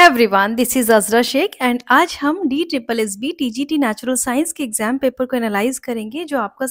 है everyone, this is Azra Shaikh and आज हम D triple S B TGT natural science के एग्जाम पेपर को एनालाइज करेंगे जो आपका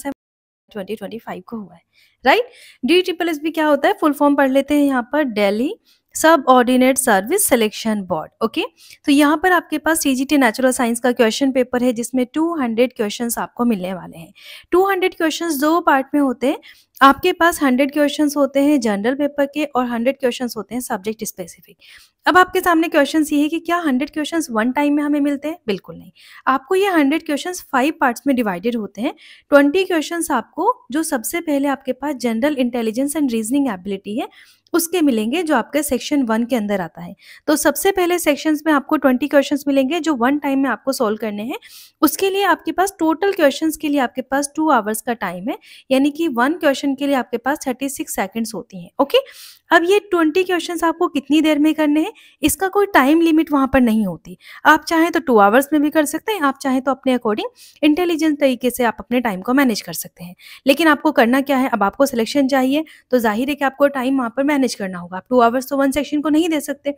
2025 को हुआ है। Right. D triple S B क्या होता है, फुल फॉर्म पढ़ लेते हैं यहाँ पर, दिल्ली सब ordinate service selection board. Okay, तो यहाँ पर आपके पास टीजीटी नेचुरल साइंस का क्वेश्चन पेपर है जिसमें 200 क्वेश्चंस आपको मिलने वाले हैं। 200 क्वेश्चंस दो पार्ट में होते हैं। आपके पास 100 क्वेश्चंस होते हैं जनरल पेपर के और 100 क्वेश्चंस होते हैं सब्जेक्ट स्पेसिफिक। अब आपके सामने क्वेश्चंस ये है कि क्या 100 क्वेश्चंस वन टाइम में हमें मिलते हैं? बिल्कुल नहीं। आपको ये 100 क्वेश्चंस 5 पार्ट्स में डिवाइडेड होते हैं। 20 क्वेश्चंस आपको जो सबसे पहले आपके पास general intelligence and reasoning ability है उसके मिलेंगे, जो आपके सेक्शन 1 के अंदर आता है। तो सबसे पहले सेक्शंस में आपको 20 क्वेश्चंस मिलेंगे जो वन टाइम में आपको सॉल्व करने हैं। उसके लिए आपके पास टोटल क्वेश्चंस के लिए आपके पास 2 आवर्स का टाइम है, यानी कि 1 क्वेश्चन के लिए आपके पास 36 सेकंड्स होती हैं। ओके, अब ये 20 क्वेश्चंस आपको कितनी देर में करने हैं, इसका कोई टाइम लिमिट वहाँ पर नहीं होती। आप चाहें तो 2 आवर्स में भी कर सकते हैं, आप चाहें तो अपने अकॉर्डिंग इंटेलिजेंट तरीके से आप अपने टाइम को मैनेज कर सकते हैं। लेकिन आपको करना क्या है, अब आपको सिलेक्शन चाहिए तो ज़ाहिर है कि आपको टाइम वहाँ पर मैनेज करना होगा। आप 2 आवर्स तो वन सेक्शन को नहीं दे सकते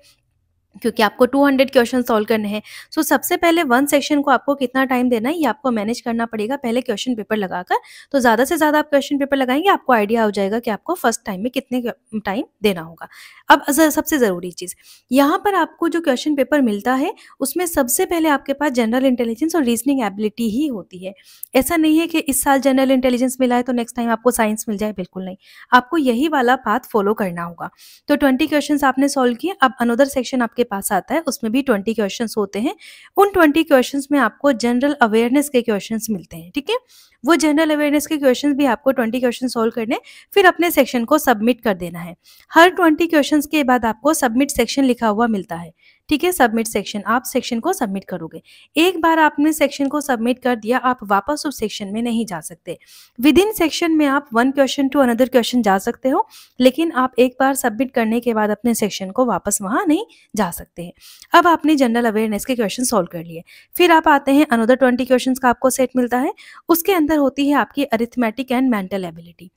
क्योंकि आपको 200 क्वेश्चन सॉल्व करने हैं। सो सबसे पहले वन सेक्शन को आपको कितना टाइम देना है ये आपको मैनेज करना पड़ेगा पहले क्वेश्चन पेपर लगाकर। तो ज़्यादा से ज़्यादा आप क्वेश्चन पेपर लगाएंगे, आपको आइडिया हो जाएगा कि आपको फर्स्ट टाइम में कितने टाइम देना होगा। अब सबसे ज़रूरी चीज़, यहाँ पर आपको जो क्वेश्चन पेपर मिलता है उसमें सबसे पहले आपके पास जनरल इंटेलिजेंस और रीजनिंग एबिलिटी ही होती है। ऐसा नहीं है कि इस साल जनरल इंटेलिजेंस मिला है तो नेक्स्ट टाइम आपको साइंस मिल जाए, बिल्कुल नहीं। आपको यही वाला पाथ फॉलो करना होगा। तो 20 क्वेश्चन आपने सॉल्व किए। अब अनदर सेक्शन आपके पास आता है, उसमें भी 20 क्वेश्चंस होते हैं। उन 20 क्वेश्चंस में आपको जनरल अवेयरनेस के क्वेश्चंस मिलते हैं। ठीक है, वो जनरल अवेयरनेस के क्वेश्चंस भी आपको 20 क्वेश्चन सॉल्व करने, फिर अपने सेक्शन को सबमिट कर देना है। हर 20 क्वेश्चंस के बाद आपको सबमिट सेक्शन लिखा हुआ मिलता है। ठीक है, सबमिट सेक्शन, आप सेक्शन को सबमिट करोगे। एक बार आपने सेक्शन को सबमिट कर दिया, आप वापस उस सेक्शन में नहीं जा सकते। विद इन सेक्शन में आप one question to another question जा सकते हो, लेकिन आप एक बार सबमिट करने के बाद अपने सेक्शन को वापस वहां नहीं जा सकते हैं। अब आपने जनरल अवेयरनेस के क्वेश्चन सॉल्व कर लिए, फिर आप आते हैं अनदर 20 क्वेश्चंस का आपको सेट मिलता है। उसके अंदर होती है आपकी arithmetic and mental ability,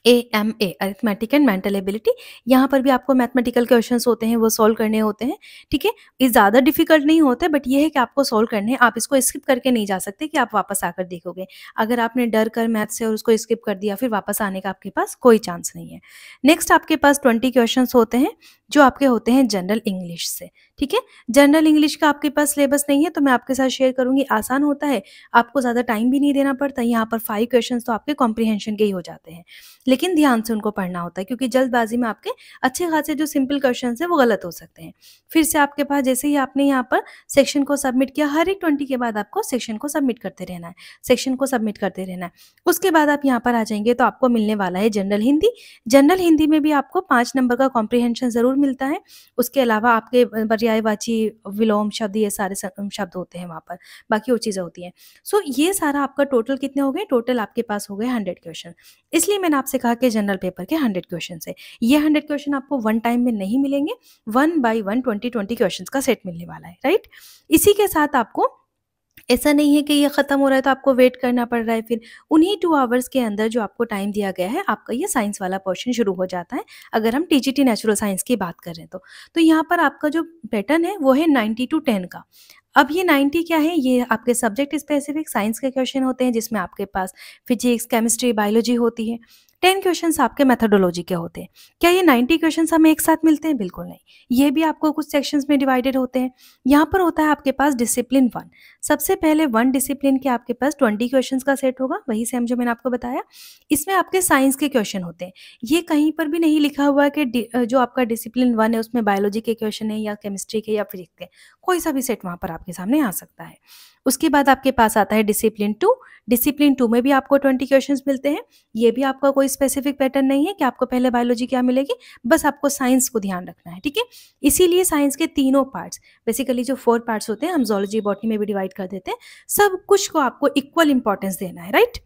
AMA, arithmetic and mental ability. यहाँ पर भी आपको मैथमेटिकल क्वेश्चंस होते हैं, वो सॉल्व करने होते हैं। ठीक है, ये ज़्यादा डिफिकल्ट नहीं होते, बट ये है कि आपको सॉल्व करने हैं। आप इसको स्किप करके नहीं जा सकते कि आप वापस आकर देखोगे। अगर आपने डर कर मैथ से और उसको स्किप कर दिया, फिर वापस आने का आपके पास कोई चांस नहीं है। नेक्स्ट आपके पास 20 क्वेश्चन होते हैं जो आपके होते हैं जनरल इंग्लिश से। ठीक है, जनरल इंग्लिश का आपके पास सिलेबस नहीं है तो मैं आपके साथ शेयर करूंगी, आसान होता है, आपको ज़्यादा टाइम भी नहीं देना पड़ता। यहाँ पर 5 क्वेश्चन तो आपके कॉम्प्रिहेंशन के ही हो जाते हैं, लेकिन ध्यान से उनको पढ़ना होता है क्योंकि जल्दबाजी में आपके अच्छे खासे जो सिंपल क्वेश्चंस हैं वो गलत हो सकते हैं। फिर से आपके पास जैसे ही आपने यहाँ पर सेक्शन को सबमिट किया, हर एक 20 के बाद आपको सेक्शन को सबमिट करते रहना है, सेक्शन को सबमिट करते रहना है। उसके बाद आप यहाँ पर आ जाएंगे तो आपको मिलने वाला है जनरल हिंदी। जनरल हिंदी में भी आपको 5 नंबर का कॉम्प्रिहेंशन ज़रूर मिलता है। उसके अलावा आपके पर्यायवाची, विलोम शब्द, ये सारे शब्द होते हैं वहाँ पर, बाकी और चीज़ें होती हैं। सो ये सारा आपका टोटल कितने हो गए, टोटल आपके पास हो गए 100 क्वेश्चन। इसलिए मैंने आपसे कहा कि जनरल पेपर के 100 क्वेश्चन है। ये 100 क्वेश्चन आपको वन टाइम में नहीं मिलेंगे, 1 बाय 1 20 क्वेश्चन का सेट मिलने वाला है। राइट, इसी के साथ आपको ऐसा नहीं है कि ये खत्म हो रहा है तो आपको वेट करना पड़ रहा है। फिर उन्हीं 2 आवर्स के अंदर जो आपको टाइम दिया गया है, आपका ये साइंस वाला पोर्शन शुरू हो जाता है, अगर हम टीजीटी नेचुरल साइंस की बात करें तो यहाँ पर आपका जो पैटर्न है वो है 90 to 10 का। अब ये 90 क्या है, ये आपके सब्जेक्ट स्पेसिफिक साइंस के क्वेश्चन होते हैं जिसमें आपके पास फिजिक्स, केमिस्ट्री, बायोलॉजी होती है। 10 क्वेश्चंस आपके मेथोडोलॉजी के होते हैं। क्या ये 90 क्वेश्चंस हमें एक साथ मिलते हैं? बिल्कुल नहीं, ये भी आपको कुछ सेक्शंस में डिवाइडेड होते हैं। यहाँ पर होता है आपके पास डिसिप्लिन 1। सबसे पहले 1 डिसिप्लिन के आपके पास 20 क्वेश्चंस का सेट होगा, वही सेम जो मैंने आपको बताया। इसमें आपके साइंस के क्वेश्चन होते हैं। ये कहीं पर भी नहीं लिखा हुआ है कि जो आपका डिसिप्लिन 1 है उसमें बायोलॉजी के क्वेश्चन है या केमिस्ट्री के या फिजिक्स के, कोई सा भी सेट वहाँ पर आपके सामने आ सकता है। उसके बाद आपके पास आता है डिसिप्लिन 2। डिसिप्लिन 2 में भी आपको 20 क्वेश्चंस मिलते हैं। ये भी आपका कोई स्पेसिफिक पैटर्न नहीं है कि आपको पहले बायोलॉजी क्या मिलेगी, बस आपको साइंस को ध्यान रखना है। ठीक है, इसीलिए साइंस के तीनों पार्ट्स, बेसिकली जो 4 पार्ट्स होते हैं, हम जूलॉजी, बॉटनी में भी डिवाइड कर देते हैं, सब कुछ को आपको इक्वल इंपॉर्टेंस देना है। राइट,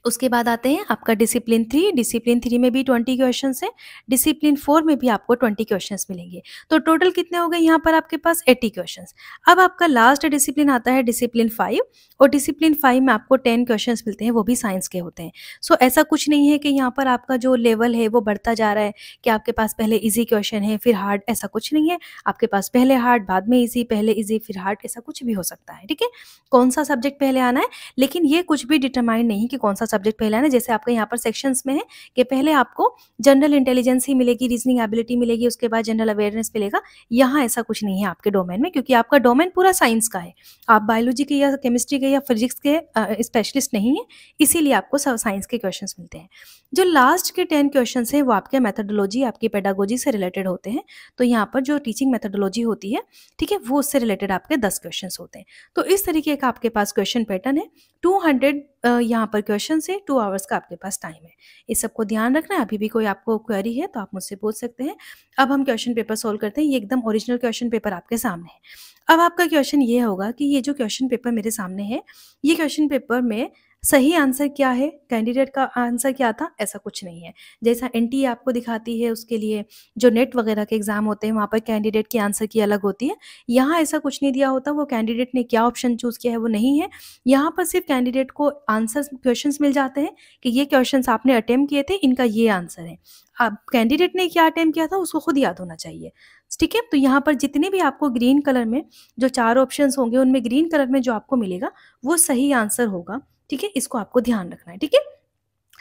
उसके बाद आते हैं आपका डिसिप्लिन 3। डिसिप्लिन 3 में भी 20 क्वेश्चंस हैं। डिसिप्लिन 4 में भी आपको 20 क्वेश्चंस मिलेंगे। तो टोटल कितने हो गए यहाँ पर आपके पास 80 क्वेश्चंस। अब आपका लास्ट डिसिप्लिन आता है डिसिप्लिन 5, और डिसिप्लिन 5 में आपको 10 क्वेश्चंस मिलते हैं, वो भी साइंस के होते हैं। सो ऐसा कुछ नहीं है कि यहाँ पर आपका जो लेवल है वो बढ़ता जा रहा है, कि आपके पास पहले ईज़ी क्वेश्चन है फिर हार्ड, ऐसा कुछ नहीं है। आपके पास पहले हार्ड बाद में ईज़ी, पहले ईज़ी फिर हार्ड, ऐसा कुछ भी हो सकता है, ठीक है? कौन-सा सब्जेक्ट पहले आना है, लेकिन ये कुछ भी डिटरमाइन नहीं कि कौन-सा सब्जेक्ट पहले आना है। जैसे आपका यहाँ पर सेक्शंस में है कि पहले आपको जनरल इंटेलिजेंस ही मिलेगी, रीजनिंग एबिलिटी मिलेगी, उसके बाद जनरल अवेयरनेस मिलेगा। यहाँ ऐसा कुछ नहीं है आपके डोमेन में, क्योंकि आपका डोमेन पूरा साइंस का है। आप बायोलॉजी के या केमिस्ट्री के या फिजिक्स के स्पेशलिस्ट नहीं हैं, इसीलिए आपको साइंस के क्वेश्चंस मिलते हैं। जो लास्ट के 10 क्वेश्चंस हैं वो आपके मेथोडोलॉजी, आपकी पेडागोजी से रिलेटेड होते हैं। तो यहाँ पर जो टीचिंग मेथोडोलॉजी होती है, ठीक है, वो उससे रिलेटेड आपके 10 क्वेश्चंस होते हैं। तो इस तरीके का आपके पास क्वेश्चन पैटर्न है। 200 यहाँ पर क्वेश्चन है, 2 आवर्स का आपके पास टाइम है। इस सबको ध्यान रखना है। अभी भी कोई आपको क्वेरी है तो आप मुझसे पूछ सकते हैं। अब हम क्वेश्चन पेपर सॉल्व करते हैं। ये एकदम ओरिजिनल क्वेश्चन पेपर आपके सामने है। अब आपका क्वेश्चन ये होगा कि ये जो क्वेश्चन पेपर मेरे सामने है, ये क्वेश्चन पेपर में सही आंसर क्या है, कैंडिडेट का आंसर क्या था, ऐसा कुछ नहीं है। जैसा एनटीए आपको दिखाती है, उसके लिए जो नेट वगैरह के एग्जाम होते हैं वहाँ पर कैंडिडेट की आंसर की अलग होती है। यहाँ ऐसा कुछ नहीं दिया होता, वो कैंडिडेट ने क्या ऑप्शन चूज़ किया है वो नहीं है। यहाँ पर सिर्फ कैंडिडेट को आंसर क्वेश्चंस मिल जाते हैं कि ये क्वेश्चंस आपने अटेम्प्ट किए थे, इनका ये आंसर है। अब कैंडिडेट ने क्या अटेम्प्ट किया था उसको खुद याद होना चाहिए, ठीक है? तो यहाँ पर जितने भी आपको ग्रीन कलर में जो 4 ऑप्शंस होंगे, उनमें ग्रीन कलर में जो आपको मिलेगा वो सही आंसर होगा, ठीक है? इसको आपको ध्यान रखना है, ठीक है?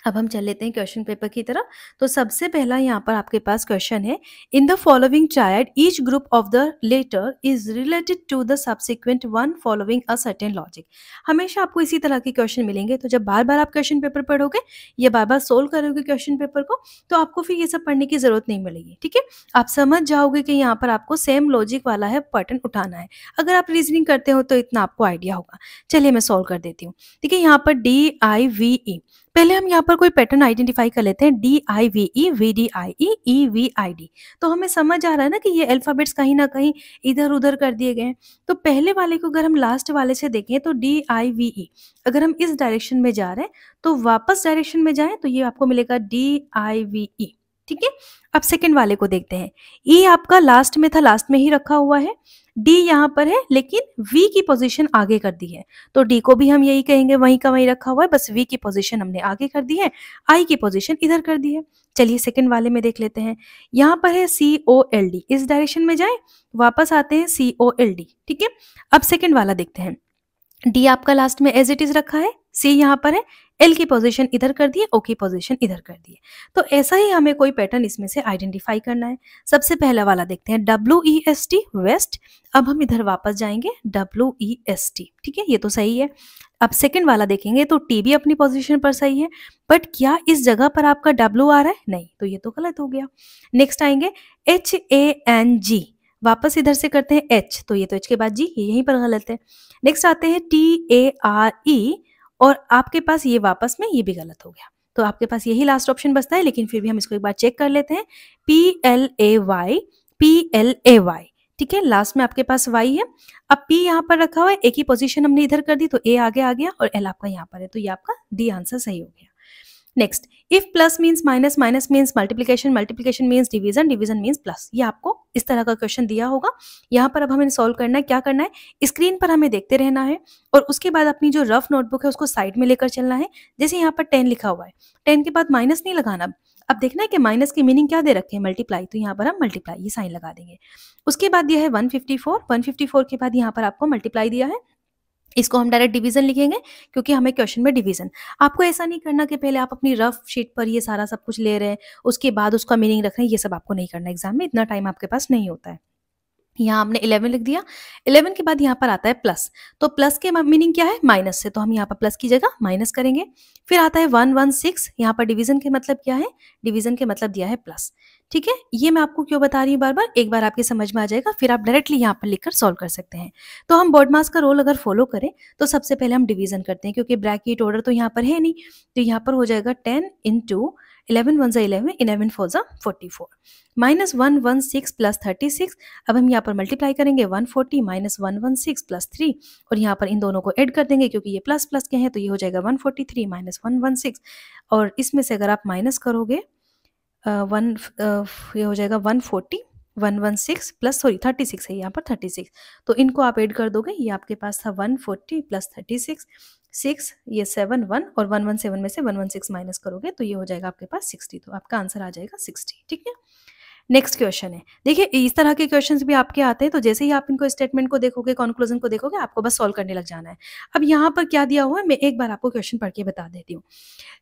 अब हम चल लेते हैं क्वेश्चन पेपर की तरफ। तो सबसे पहला यहाँ पर आपके पास क्वेश्चन है, in the following triad each group of the letter is related to the subsequent one following a certain logic. हमेशा आपको इसी तरह के क्वेश्चन मिलेंगे। तो जब बार बार आप क्वेश्चन पेपर पढ़ोगे या बार बार सोल्व करोगे क्वेश्चन पेपर को, तो आपको फिर ये सब पढ़ने की जरूरत नहीं मिलेगी, ठीक है? आप समझ जाओगे कि यहाँ पर आपको सेम लॉजिक वाला है पैटर्न उठाना है। अगर आप रीजनिंग करते हो तो इतना आपको आइडिया होगा। चलिए मैं सोल्व कर देती हूँ, ठीक है? यहाँ पर DIVE, पहले हम यहाँ पर कोई पैटर्न आइडेंटिफाई कर लेते हैं। DIVE, VDIE, EVID। तो हमें समझ आ रहा है ना कि ये अल्फाबेट्स कहीं ना कहीं इधर उधर कर दिए गए हैं। तो पहले वाले को अगर हम लास्ट वाले से देखें तो DIVE, अगर हम इस डायरेक्शन में जा रहे हैं तो वापस डायरेक्शन में जाएं तो ये आपको मिलेगा DIVE, ठीक है? अब सेकंड वाले को देखते हैं। ई आपका लास्ट में था, लास्ट में ही रखा हुआ है। डी यहाँ पर है लेकिन वी की पोजीशन आगे कर दी है, तो डी को भी हम यही कहेंगे, वहीं का वहीं रखा हुआ है, बस वी की पोजीशन हमने आगे कर दी है, आई की पोजीशन इधर कर दी है। चलिए सेकंड वाले में देख लेते हैं। यहाँ पर है COLD, इस डायरेक्शन में जाए, वापस आते हैं COLD, ठीक है? अब सेकंड वाला देखते हैं। डी आपका लास्ट में एज इट इज रखा है, सी यहाँ पर है, एल की पोजीशन इधर कर दी है, ओ की पोजीशन इधर कर दी है। तो ऐसा ही हमें कोई पैटर्न इसमें से आइडेंटिफाई करना है। सबसे पहला वाला देखते हैं, WEST, वेस्ट। अब हम इधर वापस जाएंगे, WEST, ठीक है? ये तो सही है। अब सेकंड वाला देखेंगे तो टी भी अपनी पोजीशन पर सही है, बट क्या इस जगह पर आपका W आ रहा है? नहीं, तो ये तो गलत हो गया। नेक्स्ट आएंगे HANG, वापस इधर से करते हैं H, तो ये तो H के बाद G, ये यहीं पर गलत है। नेक्स्ट आते हैं TARE, और आपके पास ये वापस में ये भी गलत हो गया। तो आपके पास यही लास्ट ऑप्शन बचता है, लेकिन फिर भी हम इसको एक बार चेक कर लेते हैं। PLAY, ठीक है? लास्ट में आपके पास Y है। अब P यहाँ पर रखा हुआ है, A की पोजीशन हमने इधर कर दी, तो A आगे आ गया और L आपका यहाँ पर है, तो ये आपका D आंसर सही हो गया। Next, if plus means minus, minus means multiplication, multiplication means division, division means plus. ये आपको इस तरह का क्वेश्चन दिया होगा। यहाँ पर अब हमें सॉल्व करना है। क्या करना है, स्क्रीन पर हमें देखते रहना है और उसके बाद अपनी जो रफ नोटबुक है उसको साइड में लेकर चलना है। जैसे यहाँ पर 10 लिखा हुआ है, 10 के बाद माइनस नहीं लगाना। अब देखना है कि माइनस की मीनिंग क्या दे रखे हैं, मल्टीप्लाई, तो यहाँ पर हम मल्टीप्लाई ये साइन लगा देंगे। उसके बाद दिया है 154, 154 के बाद यहाँ पर आपको मल्टीप्लाई दिया है, इसको हम डायरेक्ट डिवीजन लिखेंगे क्योंकि हमें क्वेश्चन में डिवीजन। आपको ऐसा नहीं करना कि पहले आप अपनी रफ शीट पर ये सारा सब कुछ ले रहे हैं, उसके बाद उसका मीनिंग रख रहे हैं, ये सब आपको नहीं करना। एग्जाम में इतना टाइम आपके पास नहीं होता है। यहाँ हमने 11 लिख दिया, 11 के बाद यहाँ पर आता है प्लस, तो प्लस के मीनिंग क्या है, माइनस से, तो हम यहाँ पर प्लस की जगह माइनस करेंगे। फिर आता है 116, यहाँ पर डिवीजन के मतलब क्या है, डिवीजन के मतलब दिया है प्लस, ठीक है? ये मैं आपको क्यों बता रही हूँ बार बार, एक बार आपके समझ में आ जाएगा, फिर आप डायरेक्टली यहाँ पर लिखकर सॉल्व कर सकते हैं। तो हम बोर्ड मास का रोल अगर फॉलो करें तो सबसे पहले हम डिवीजन करते हैं, क्योंकि ब्रैकेट ऑर्डर तो यहाँ पर है नहीं, तो यहाँ पर हो जाएगा 10 इंटू 11 वन ज़ा 11, 11 फोर ज़ा 44, माइनस 116 प्लस 36। अब हम यहाँ पर मल्टीप्लाई करेंगे 140 माइनस 116 प्लस 3, और यहाँ पर इन दोनों को ऐड कर देंगे क्योंकि ये प्लस प्लस के हैं, तो ये हो जाएगा 143 माइनस 116, और इसमें से अगर आप माइनस करोगे ये हो जाएगा 140, 116 प्लस सॉरी 36 है यहाँ पर 36, तो इनको आप ऐड कर दोगे, ये आपके पास था 140 प्लस 36, 6 ये 7 1 और 117 में से 116 माइनस करोगे तो ये हो जाएगा आपके पास 60, तो आपका आंसर आ जाएगा 60। ठीक है, नेक्स्ट क्वेश्चन है। देखिए इस तरह के क्वेश्चंस भी आपके आते हैं, तो जैसे ही आप इनको स्टेटमेंट को देखोगे, कंक्लूजन को देखोगे, आपको बस सॉल्व करने लग जाना है। अब यहाँ पर क्या दिया हुआ है, मैं एक बार आपको क्वेश्चन पढ़ के बता देती हूँ।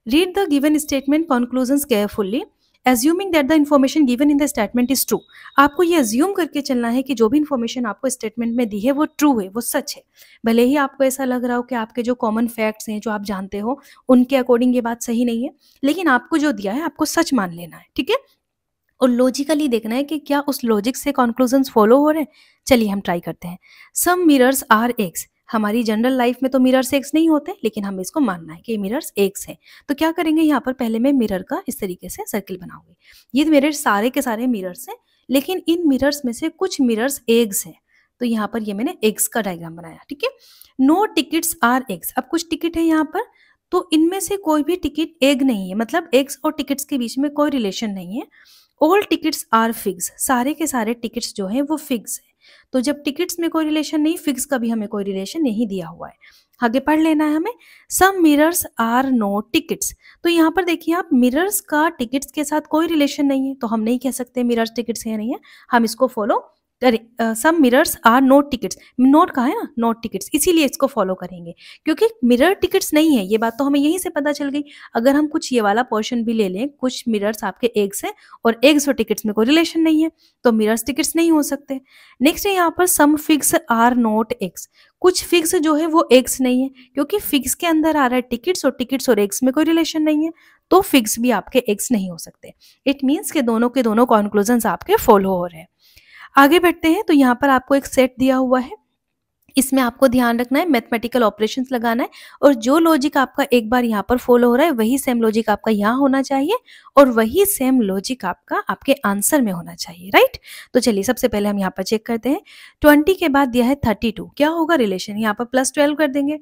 Read the given statement conclusions carefully assuming that the information given in the statement is true। आपको ये अज्यूम करके चलना है कि जो भी इन्फॉर्मेशन आपको स्टेटमेंट में दी है वो ट्रू है, वो सच है। भले ही आपको ऐसा लग रहा हो कि आपके जो कॉमन फैक्ट्स हैं, जो आप जानते हो, उनके अकॉर्डिंग ये बात सही नहीं है, लेकिन आपको जो दिया है आपको सच मान लेना है। ठीक है, और लॉजिकली देखना है कि क्या उस लॉजिक से कंक्लूजन्स फॉलो हो रहे हैं। चलिए हम ट्राई करते हैं। सम मिरर्स आर एक्स। हमारी जनरल लाइफ में तो मिरर्स एक्स नहीं होते, लेकिन हमें इसको मानना है कि मिरर्स एक्स है। तो क्या करेंगे, यहाँ पर पहले मैं मिरर का इस तरीके से सर्किल बनाऊंगी। ये मेरे सारे के सारे मिरर्स हैं, लेकिन इन मिरर्स में से कुछ मिरर्स एग्स हैं, तो यहाँ पर ये मैंने एग्स का डायग्राम बनाया। ठीक है, नो टिकट्स आर एग्स। अब कुछ टिकट है यहाँ पर, तो इनमें से कोई भी टिकट एग नहीं है, मतलब एग्स और टिकट्स के बीच में कोई रिलेशन नहीं है। All tickets are fix. सारे के सारे टिकट्स जो हैं वो फिक्स है। तो जब टिकट्स में कोई रिलेशन नहीं, फिक्स का भी हमें कोई रिलेशन नहीं दिया हुआ है। आगे पढ़ लेना है हमें। सम मिरर्स आर नो टिकट्स। तो यहाँ पर देखिए आप, मिरर्स का टिकट्स के साथ कोई रिलेशन नहीं है, तो हम नहीं कह सकते मिरर्स टिकट्स है नहीं है, हम इसको फॉलो करें। Some mirrors are not tickets, not कहा है ना, नोट टिकट्स, इसीलिए इसको फॉलो करेंगे, क्योंकि मिरर टिकट्स नहीं है। ये बात तो हमें यहीं से पता चल गई। अगर हम कुछ ये वाला पोर्शन भी ले लें, कुछ मिरर्स आपके एग्स हैं और एग्स और टिकट्स में कोई रिलेशन नहीं है, तो मिरर्स टिकट्स नहीं हो सकते। नेक्स्ट है यहाँ पर सम फिक्स आर नोट एग्स। कुछ फिक्स जो है वो एग्स नहीं है, क्योंकि फिक्स के अंदर आ रहा है टिकट्स, और टिकट्स और एग्स में कोई रिलेशन नहीं है, तो फिक्स भी आपके एग्स नहीं हो सकते। इट मीन्स के दोनों के दोनों कॉन्क्लूजन आपके फॉलो हो रहे हैं। आगे बढ़ते हैं, तो यहाँ पर आपको एक सेट दिया हुआ है, इसमें आपको ध्यान रखना है, मैथमेटिकल ऑपरेशंस लगाना है, और जो लॉजिक आपका एक बार यहाँ पर फॉलो हो रहा है वही सेम लॉजिक आपका यहाँ होना चाहिए, और वही सेम लॉजिक आपका आपके आंसर में होना चाहिए, राइट। तो चलिए सबसे पहले हम यहाँ पर चेक करते हैं। 20 के बाद दिया है 32, क्या होगा रिलेशन, यहाँ पर प्लस 12 कर देंगे।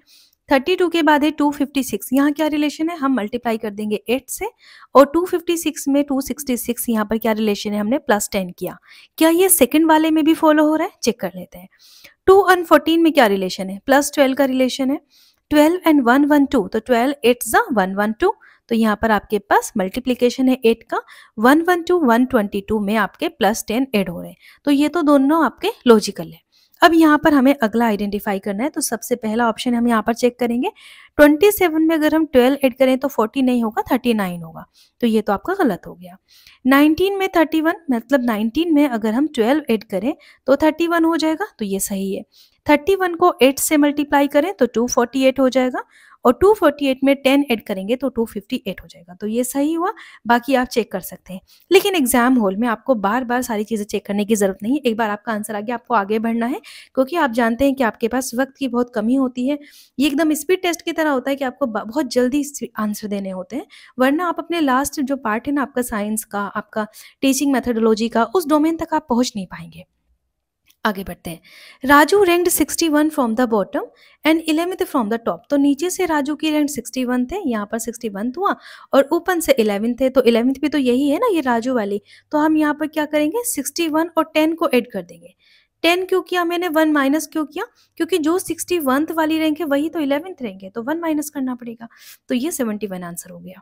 32 के बाद है 256, यहाँ क्या रिलेशन है, हम मल्टीप्लाई कर देंगे 8 से, और 256 में 266, यहाँ पर क्या रिलेशन है, हमने प्लस 10 किया। क्या ये सेकंड वाले में भी फॉलो हो रहा है, चेक कर लेते हैं। 2 और 14 में क्या रिलेशन है, प्लस 12 का रिलेशन है। 12 एंड 112, तो 12 8 ज़ा 112, तो यहाँ पर आपके पास मल्टीप्लीकेशन है 8 का। 112 122 में आपके प्लस 10 ऐड हो रहे हैं, तो ये तो दोनों आपके लॉजिकल है। अब यहाँ पर हमें अगला आइडेंटिफाई करना है, तो सबसे पहला ऑप्शन हम यहाँ पर चेक करेंगे। 27 में अगर हम 12 ऐड करें तो 40 नहीं होगा, 39 होगा, तो ये तो आपका गलत हो गया। 19 में 31, मतलब 19 में अगर हम 12 ऐड करें तो 31 हो जाएगा, तो ये सही है। 31 को 8 से मल्टीप्लाई करें तो 248 हो जाएगा, और 248 में 10 ऐड करेंगे तो 258 हो जाएगा, तो ये सही हुआ। बाकी आप चेक कर सकते हैं, लेकिन एग्जाम हॉल में आपको बार बार सारी चीज़ें चेक करने की ज़रूरत नहीं है। एक बार आपका आंसर आ गया, आपको आगे बढ़ना है, क्योंकि आप जानते हैं कि आपके पास वक्त की बहुत कमी होती है। ये एकदम स्पीड टेस्ट की तरह होता है कि आपको बहुत जल्दी आंसर देने होते हैं, वरना आप अपने लास्ट जो पार्ट है ना आपका साइंस का, आपका टीचिंग मेथोडोलॉजी का, उस डोमेन तक आप पहुँच नहीं पाएंगे। आगे बढ़ते हैं। Raju ranked 61 from the bottom and 11th from the top. तो नीचे से राजू की रैंक 61 थे, यहाँ पर 61 हुआ, और ऊपर से 11 थे, तो 11th भी तो यही है ना, ये राजू वाली। तो हम यहाँ पर क्या करेंगे, 61 और 10 को ऐड कर देंगे। 10 क्यों किया मैंने, 1 माइनस क्यों किया, क्योंकि जो 61th वाली रैंक है वही तो 11th रैंक है, तो 1 माइनस करना पड़ेगा, तो ये 71 आंसर हो गया।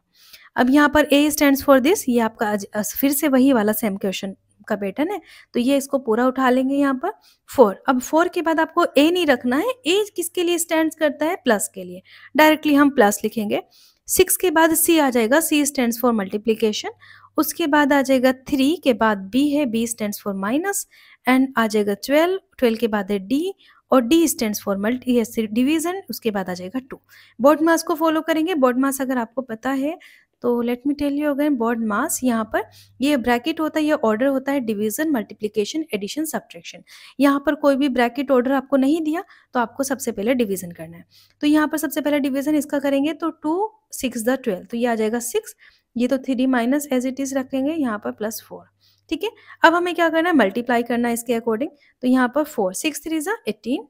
अब यहाँ पर A स्टैंड्स फॉर दिस, ये आपका फिर से वही वाला सेम क्वेश्चन का पैटर्न है, तो ये इसको पूरा उठा लेंगे यहाँ पर 4। अब 4 के बाद आपको A नहीं रखना है, A किसके लिए स्टैंड्स करता है, प्लस के लिए, डायरेक्टली हम प्लस लिखेंगे। 6 के बाद C आ जाएगा, C स्टैंड्स फॉर मल्टीप्लीकेशन। उसके बाद आ जाएगा 3 के बाद B है, B stands for minus, and आ जाएगा 12, 12 के बाद है D, और D स्टैंड्स फॉर डिवीजन। उसके बाद आ जाएगा 2। बोर्ड मास को फॉलो करेंगे। बोर्ड मास अगर आपको पता है तो let me tell you again, board मास यहाँ पर ये ब्रैकेट होता है, ये ऑर्डर होता है, डिवीजन, मल्टीप्लिकेशन, एडिशन, सब्ट्रैक्शन। यहाँ पर कोई भी ब्रैकेट ऑर्डर आपको नहीं दिया, तो आपको सबसे पहले डिवीजन करना है। तो यहाँ पर सबसे पहले डिवीजन इसका करेंगे, तो 2 6 द 12, तो ये आ जाएगा 6, ये तो 3 माइनस एज इट इज़ रखेंगे, यहाँ पर +4, ठीक है। अब हमें क्या करना है, मल्टीप्लाई करना है इसके अकॉर्डिंग। तो यहाँ पर 4, 6 3 ज़ा 18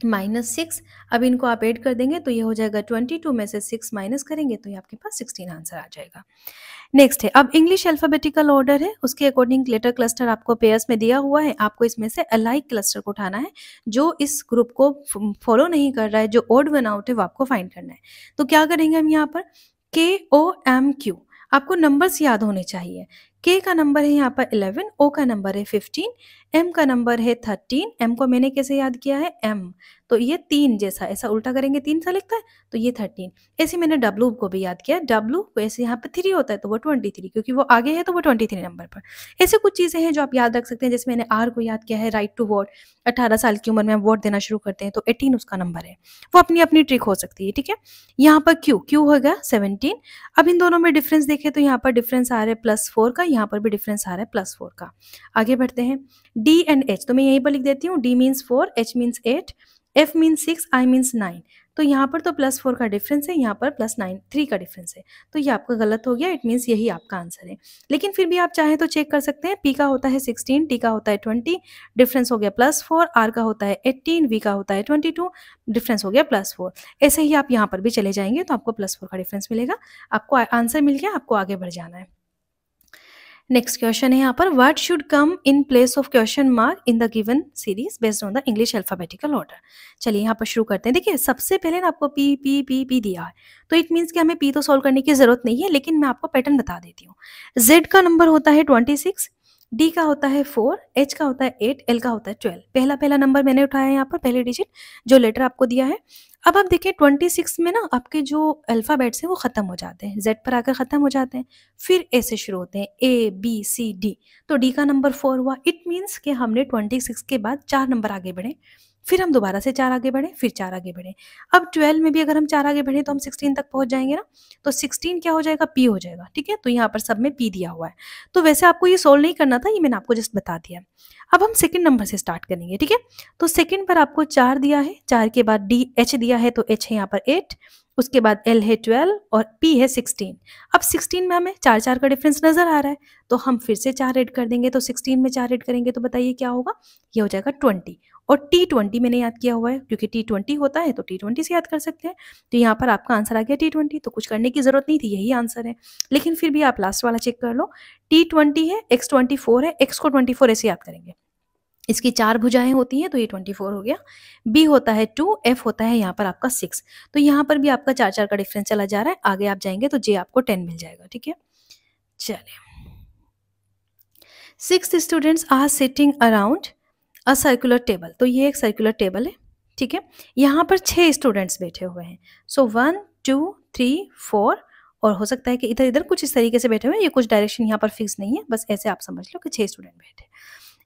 -6, अब इनको आप ऐड कर देंगे तो ये हो जाएगा 22 में से 6 माइनस करेंगे तो ये आपके पास 16 आंसर आ जाएगा। नेक्स्ट है, अब इंग्लिश अल्फ़ाबेटिकल ऑर्डर है, उसके अकॉर्डिंग लेटर क्लस्टर आपको पेयर्स में दिया हुआ है, आपको इसमें से अलाइक क्लस्टर को उठाना है, जो इस ग्रुप को फॉलो नहीं कर रहा है, जो ऑड वन आउट है वो आपको फाइंड करना है। तो क्या करेंगे हम यहाँ पर, KOMQ, आपको नंबर्स याद होने चाहिए। K का नंबर है यहाँ पर 11, O का नंबर है 15, M का नंबर है 13, M को मैंने कैसे याद किया है, M, तो ये 3 जैसा, ऐसा उल्टा करेंगे 3 सा लिखता है, तो ये 13। ऐसे मैंने W को भी याद किया, W वैसे यहाँ पर 3 होता है तो वो 23, क्योंकि वो आगे है तो वो 23 नंबर पर। ऐसे कुछ चीज़ें हैं जो आप याद रख सकते हैं, जैसे मैंने R को याद किया है, राइट टू वोट, 18 साल की उम्र में हम वोट देना शुरू करते हैं तो 18 उसका नंबर है, वो अपनी अपनी ट्रिक हो सकती है, ठीक है। यहाँ पर Q हो गया 17। अब इन दोनों में डिफरेंस देखें तो यहाँ पर डिफरेंस आ रहा है +4 का, यहाँ पर भी डिफरेंस आ रहा है +4 का। आगे बढ़ते हैं, D एंड H, तो मैं यहीं पर लिख देती हूँ, D means 4, H means 8, F means 6, I means 9। तो यहाँ पर तो +4 का डिफरेंस है, यहाँ पर +9 3 का डिफरेंस है, तो ये आपका गलत हो गया, इट मीन्स यही आपका आंसर है। लेकिन फिर भी आप चाहें तो चेक कर सकते हैं, P का होता है 16, T का होता है 20, डिफरेंस हो गया +4, R का होता है 18, V का होता है 22, डिफरेंस हो गया +4। ऐसे ही आप यहाँ पर भी चले जाएंगे तो आपको +4 का डिफरेंस मिलेगा, आपको आंसर मिल गया, आपको आगे बढ़ जाना है। नेक्स्ट क्वेश्चन है यहाँ पर, what should come in place of question mark in the given series based on the English alphabetical order. चलिए यहाँ पर शुरू करते हैं। देखिए सबसे पहले ना आपको पी पी पी पी दिया है, तो इट मीन्स कि हमें पी तो सॉल्व करने की जरूरत नहीं है, लेकिन मैं आपको पैटर्न बता देती हूँ। जेड का नंबर होता है 26, डी का होता है 4, एच का होता है 8, एल का होता है 12। पहला पहला नंबर मैंने उठाया है यहाँ पर, पहले डिजिट जो लेटर आपको दिया है। अब आप देखिए 26 में ना आपके जो अल्फाबेट्स हैं वो खत्म हो जाते हैं, जेड पर आकर खत्म हो जाते हैं, फिर ए से शुरू होते हैं, ए बी सी डी, तो डी का नंबर 4 हुआ। इट मीन्स कि हमने 26 के बाद 4 नंबर आगे बढ़े, फिर हम दोबारा से 4 आगे बढ़े, फिर 4 आगे बढ़े। अब 12 में भी अगर हम 4 आगे बढ़े तो हम 16 तक पहुंच जाएंगे ना, तो 16 क्या हो जाएगा, पी हो जाएगा, ठीक है। तो यहाँ पर सब में पी दिया हुआ है, तो वैसे आपको ये सोल्व नहीं करना था, ये मैंने आपको जस्ट बता दिया। अब हम सेकंड नंबर से स्टार्ट करेंगे, ठीक है। तो सेकंड पर आपको 4 दिया है, 4 के बाद डी एच दिया है, तो एच है यहाँ पर 8, उसके बाद एल है 12 और पी है 16। अब 16 में हमें 4 4 का डिफरेंस नजर आ रहा है, तो हम फिर से 4 ऐड कर देंगे, तो 16 में 4 ऐड करेंगे तो बताइए क्या होगा, ये हो जाएगा 20। और T20 मैंने याद किया हुआ है, क्योंकि T20 होता है तो T20 से याद कर सकते हैं। तो यहाँ पर आपका आंसर आ गया T20, तो कुछ करने की जरूरत नहीं थी, यही आंसर है। लेकिन फिर भी आप लास्ट वाला चेक कर लो, T20 है, X24 है, X को 24 ऐसे याद करेंगे, इसकी 4 भुजाएं होती हैं तो ये 24 हो गया। बी होता है 2, एफ होता है यहाँ पर आपका 6, तो यहाँ पर भी आपका 4 4 का डिफरेंस चला जा रहा है। आगे आप जाएंगे तो जे आपको 10 मिल जाएगा, ठीक है। चलिए, 6 students are sitting around a circular table, तो ये एक सर्कुलर टेबल है, ठीक है। यहाँ पर 6 स्टूडेंट्स बैठे हुए हैं, सो 1 2 3 4, और हो सकता है कि इधर इधर कुछ इस तरीके से बैठे हुए हैं, ये कुछ डायरेक्शन यहाँ पर फिक्स नहीं है, बस ऐसे आप समझ लो कि 6 स्टूडेंट बैठे।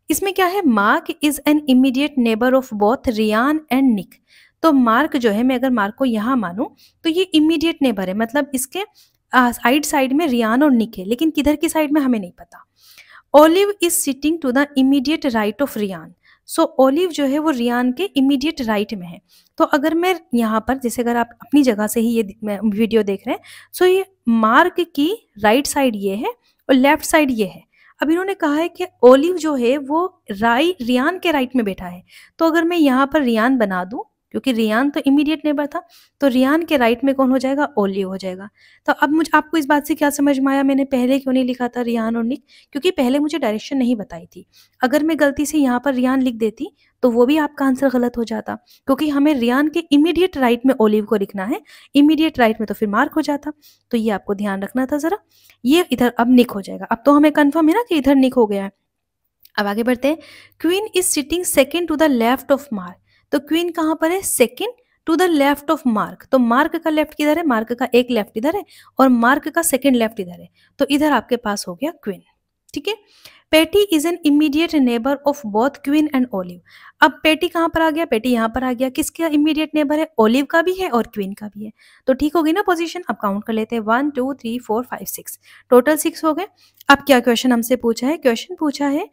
इसमें क्या है, Mark is an immediate neighbour of both Riyan and Nick. तो मार्क जो है, मैं अगर मार्क को यहाँ मानूं तो ये इमीडिएट नेबर है, मतलब इसके साइड साइड में रियान और निक है, लेकिन किधर की साइड में हमें नहीं पता। Olive is sitting to the immediate right of Ryan, so Olive जो है वो रियान के इमीडिएट राइट में है। तो अगर मैं यहाँ पर, जैसे अगर आप अपनी जगह से ही ये वीडियो देख रहे हैं, सो ये मार्क की राइट साइड ये है और लेफ्ट साइड ये है। अब इन्होंने कहा है कि ओलिव जो है वो रियान के राइट में बैठा है, तो अगर मैं यहाँ पर रियान बना दूं, क्योंकि रियान तो इमीडिएट नेबर था, तो रियान के राइट में कौन हो जाएगा, ओलिव हो जाएगा। तो अब मुझे आपको इस बात से क्या समझ में आया, मैंने पहले क्यों नहीं लिखा था रियान और निक, क्योंकि पहले मुझे डायरेक्शन नहीं बताई थी। अगर मैं गलती से यहाँ पर रियान लिख देती तो वो भी आपका आंसर गलत हो जाता, क्योंकि हमें रियान के इमीडिएट राइट में ओलिव को लिखना है, इमीडिएट राइट में तो फिर मार्क हो जाता। तो ये आपको ध्यान रखना था जरा। ये इधर अब निक हो जाएगा, अब तो हमें कंफर्म है ना कि इधर निक हो गया है। अब आगे बढ़ते हैं, Queen is sitting second to the left of Mark, तो क्वीन कहाँ पर है, second to the left of Mark. तो मार्क का लेफ्ट किधर है, मार्क का एक लेफ्ट इधर है और मार्क का सेकेंड लेफ्ट इधर है, तो इधर आपके पास हो गया क्वीन, ठीक है। पेटी is an immediate neighbour of both queen and olive. अब पेटी कहाँ पर आ गया, पेटी यहाँ पर आ गया, किसका इमीडिएट नेबर है, ओलिव का भी है और क्वीन का भी है, तो ठीक हो गई ना पोजीशन। अब काउंट कर लेते हैं, 1 2 3 4 5 6, टोटल 6 हो गए। अब क्या क्वेश्चन हमसे पूछा है, क्वेश्चन पूछा है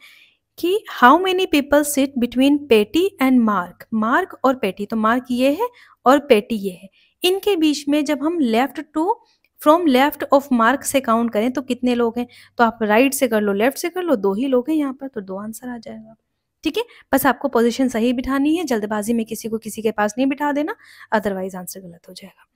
कि how many people sit between पेटी एंड मार्क, मार्क और पेटी, तो मार्क ये है और पेटी ये है, इनके बीच में जब हम left to from left of Mark से काउंट करें तो कितने लोग हैं, तो आप राइट से कर लो, लेफ्ट से कर लो, 2 ही लोग हैं यहाँ पर, तो 2 आंसर आ जाएगा। ठीक है, बस आपको पोजीशन सही बिठानी है, जल्दबाजी में किसी को किसी के पास नहीं बिठा देना, अदरवाइज आंसर गलत हो जाएगा।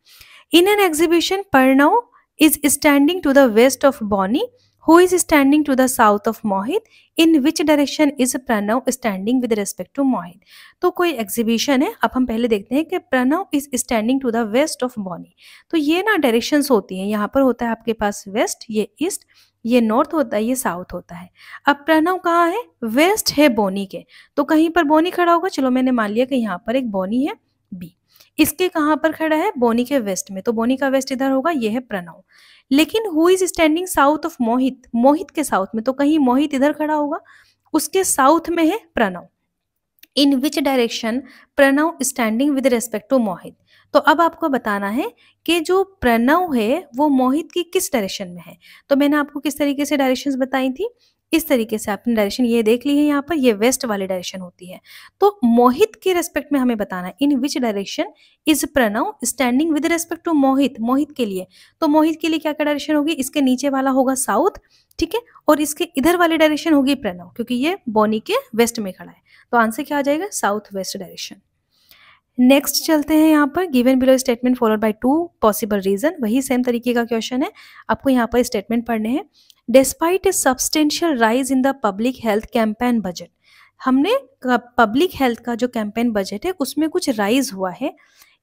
In an exhibition Pranav is standing to the west of Bonnie, who is standing to the south of Mohit, in which direction is Pranav standing with respect to Mohit। तो कोई एग्जीबिशन है, अब हम पहले देखते हैं कि Pranav is standing to the west of Bonnie. तो ये ना डायरेक्शंस होती हैं, यहाँ पर होता है आपके पास वेस्ट, ये ईस्ट, ये नॉर्थ होता है, ये साउथ होता है। अब प्रणव कहाँ है, वेस्ट है बोनी के, तो कहीं पर बोनी खड़ा होगा, चलो मैंने मान लिया कि यहाँ पर एक बोनी है बी, इसके कहाँ पर खड़ा है, बोनी के वेस्ट में, तो बोनी का वेस्ट इधर होगा, ये है प्रणव। लेकिन who is standing south of Mohit, Mohit के साउथ में, तो कहीं मोहित इधर खड़ा होगा, उसके साउथ में है Pranav. In which direction Pranav standing with respect to Mohit. तो अब आपको बताना है कि जो प्रणव है वो मोहित की किस डायरेक्शन में है। तो मैंने आपको किस तरीके से डायरेक्शंस बताई थी, इस तरीके से आपने डायरेक्शन ये देख ली है, यहाँ पर ये वेस्ट वाली डायरेक्शन होती है। तो मोहित के रेस्पेक्ट में हमें बताना है, in which direction is Pranav standing with respect to Mohit, Mohit के लिए। तो मोहित के लिए क्या क्या डायरेक्शन होगी, इसके नीचे वाला होगा साउथ, ठीक है, और इसके इधर वाली डायरेक्शन होगी प्रणव, क्योंकि ये बोनी के वेस्ट में खड़ा है, तो आंसर क्या आ जाएगा, साउथ वेस्ट डायरेक्शन। नेक्स्ट चलते हैं यहाँ पर, given below statement followed by 2 possible reason, वही सेम तरीके का क्वेश्चन है, आपको यहाँ पर स्टेटमेंट पढ़ने हैं। Despite A substantial rise in the public health campaign budget, हमने पब्लिक हेल्थ का जो कैंपेन बजट है उसमें कुछ राइज हुआ है।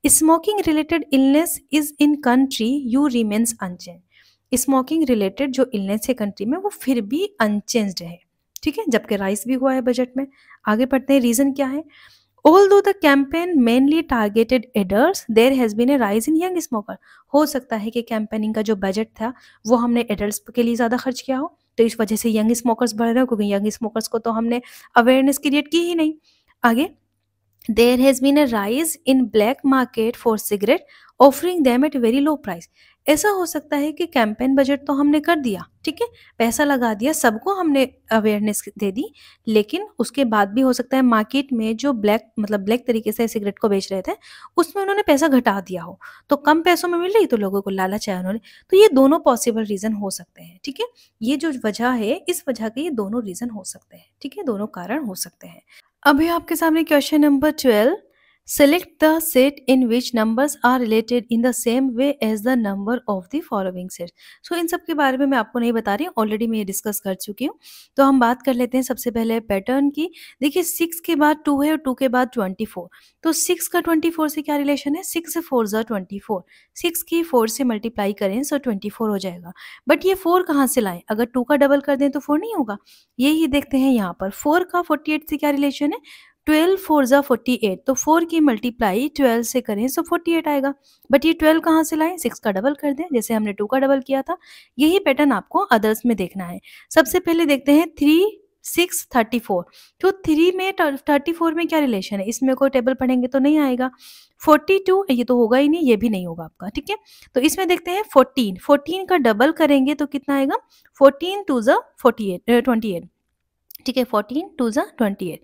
Smoking related illness is in country U remains unchange, smoking related जो इलनेस है कंट्री में वो फिर भी अनचेंज्ड है, ठीक है, जबकि राइज भी हुआ है बजट में। आगे पढ़ते हैं, रीजन क्या है। Although the campaign mainly targeted adults, there has been a rise in young smoker। हो सकता है कि कैंपेनिंग का जो बजट था वो हमने एडल्ट्स के लिए ज़्यादा खर्च किया हो, तो इस वजह से यंग स्मोकर्स बढ़ रहे हो, क्योंकि यंग स्मोकर्स को तो हमने अवेयरनेस क्रिएट की ही नहीं। आगे, there has been a rise in black market for cigarette, offering them at very low price। ऐसा हो सकता है कि कैंपेन बजट तो हमने कर दिया, ठीक है, पैसा लगा दिया, सबको हमने अवेयरनेस दे दी, लेकिन उसके बाद भी हो सकता है मार्केट में जो ब्लैक तरीके से सिगरेट को बेच रहे थे उसमें उन्होंने पैसा घटा दिया हो, तो कम पैसों में मिल रही तो लोगों को लालच आया उन्होंने। तो ये दोनों पॉसिबल रीजन हो सकते हैं, ठीक है, ये जो वजह है इस वजह के ये दोनों रीजन हो सकते हैं, ठीक है, दोनों कारण हो सकते हैं। अभी आपके सामने question number 12, select the set in which numbers are related in the same way as the number of the following sets। so इन सब के बारे में मैं आपको नहीं बता रही हूँ, ऑलरेडी मैं ये डिस्कस कर चुकी हूँ। तो हम बात कर लेते हैं सबसे पहले पैटर्न की। देखिए 6 के बाद 2 है और 2 के बाद 24, तो 6 का 24 से क्या रिलेशन है, 6 4 ज़ा 24, 6 की 4 से मल्टीप्लाई करें सो 24 हो जाएगा। बट ये 4 कहाँ से लाएं, अगर 2 का डबल कर दें तो 4 नहीं होगा, यही देखते हैं यहाँ पर 4 का 48 से क्या रिलेशन है, 12 4 ज़ा 48, तो 4 की मल्टीप्लाई 12 से करें तो 48 आएगा। बट ये 12 कहाँ से लाएं, 6 का डबल कर दें, जैसे हमने 2 का डबल किया था। यही पैटर्न आपको अदर्स में देखना है। सबसे पहले देखते हैं 3 6 34, तो 3 में 34 में क्या रिलेशन है, इसमें कोई टेबल पढ़ेंगे तो नहीं आएगा। 42 ये तो होगा ही नहीं, ये भी नहीं होगा आपका, ठीक है। तो इसमें देखते हैं 14, 14 का डबल करेंगे तो कितना आएगा, 14 2 ज़ा 28, ठीक है, 14 2 ज़ा 28,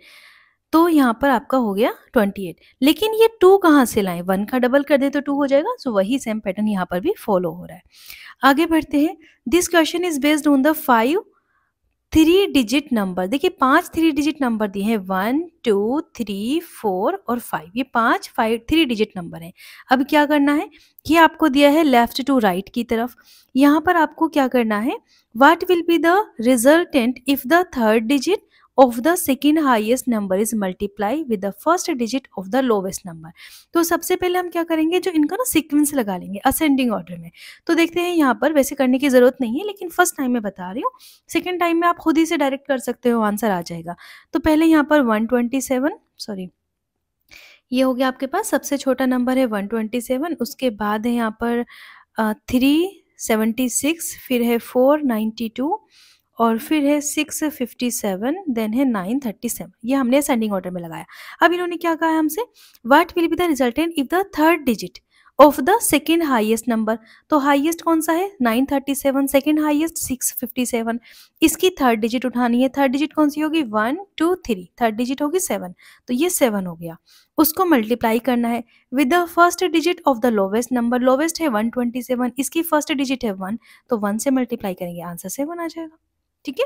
तो यहाँ पर आपका हो गया 28। लेकिन ये 2 कहाँ से लाएं, 1 का डबल कर दे तो 2 हो जाएगा। सो वही सेम पैटर्न यहाँ पर भी फॉलो हो रहा है। आगे बढ़ते हैं, this question is based on the 5 3 digit number. देखिए 5 3 डिजिट नंबर दिए हैं, 1 2 3 4 और 5, ये 5 3 डिजिट नंबर हैं। अब क्या करना है, ये आपको दिया है लेफ्ट टू राइट की तरफ, यहाँ पर आपको क्या करना है, what will be the resultant if the third digit of the second highest number is multiply with the first digit of the lowest number। तो सबसे पहले हम क्या करेंगे, जो इनका ना सीक्वेंस लगा लेंगे असेंडिंग ऑर्डर में। तो देखते हैं यहाँ पर, वैसे करने की जरूरत नहीं है, लेकिन फर्स्ट टाइम में बता रही हूँ, सेकेंड टाइम में आप खुद ही से डायरेक्ट कर सकते हो, आंसर आ जाएगा। तो पहले यहाँ पर 127, सॉरी ये हो गया आपके पास, सबसे छोटा नंबर है 127, उसके बाद है यहाँ पर 376, फिर है 492 और फिर है 657, देन है 937, ये हमने असेंडिंग ऑर्डर में लगाया। अब इन्होंने क्या कहा है हमसे, what will be the resultant if the third digit of the second highest number. तो हाईएस्ट कौन सा है 937, सेकेंड हाईएस्ट 657। इसकी थर्ड डिजिट उठानी है, थर्ड डिजिट कौन सी होगी 1 2 3, थर्ड डिजिट होगी 7, तो ये 7 हो गया। उसको मल्टीप्लाई करना है with the first digit of the lowest number, lowest है 127, इसकी फर्स्ट डिजिट है 1, तो 1 से मल्टीप्लाई करेंगे आंसर 7 आ जाएगा। ठीक है,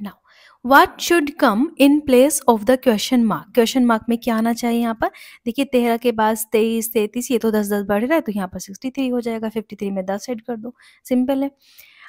now what should come in place of the question mark, question mark में क्या आना चाहिए यहाँ पर, देखिए 13 के बाद 23 33, ये तो 10 10 बढ़ रहा है, तो यहाँ पर 63 हो जाएगा, 53 में 10 ऐड कर दो, सिंपल है।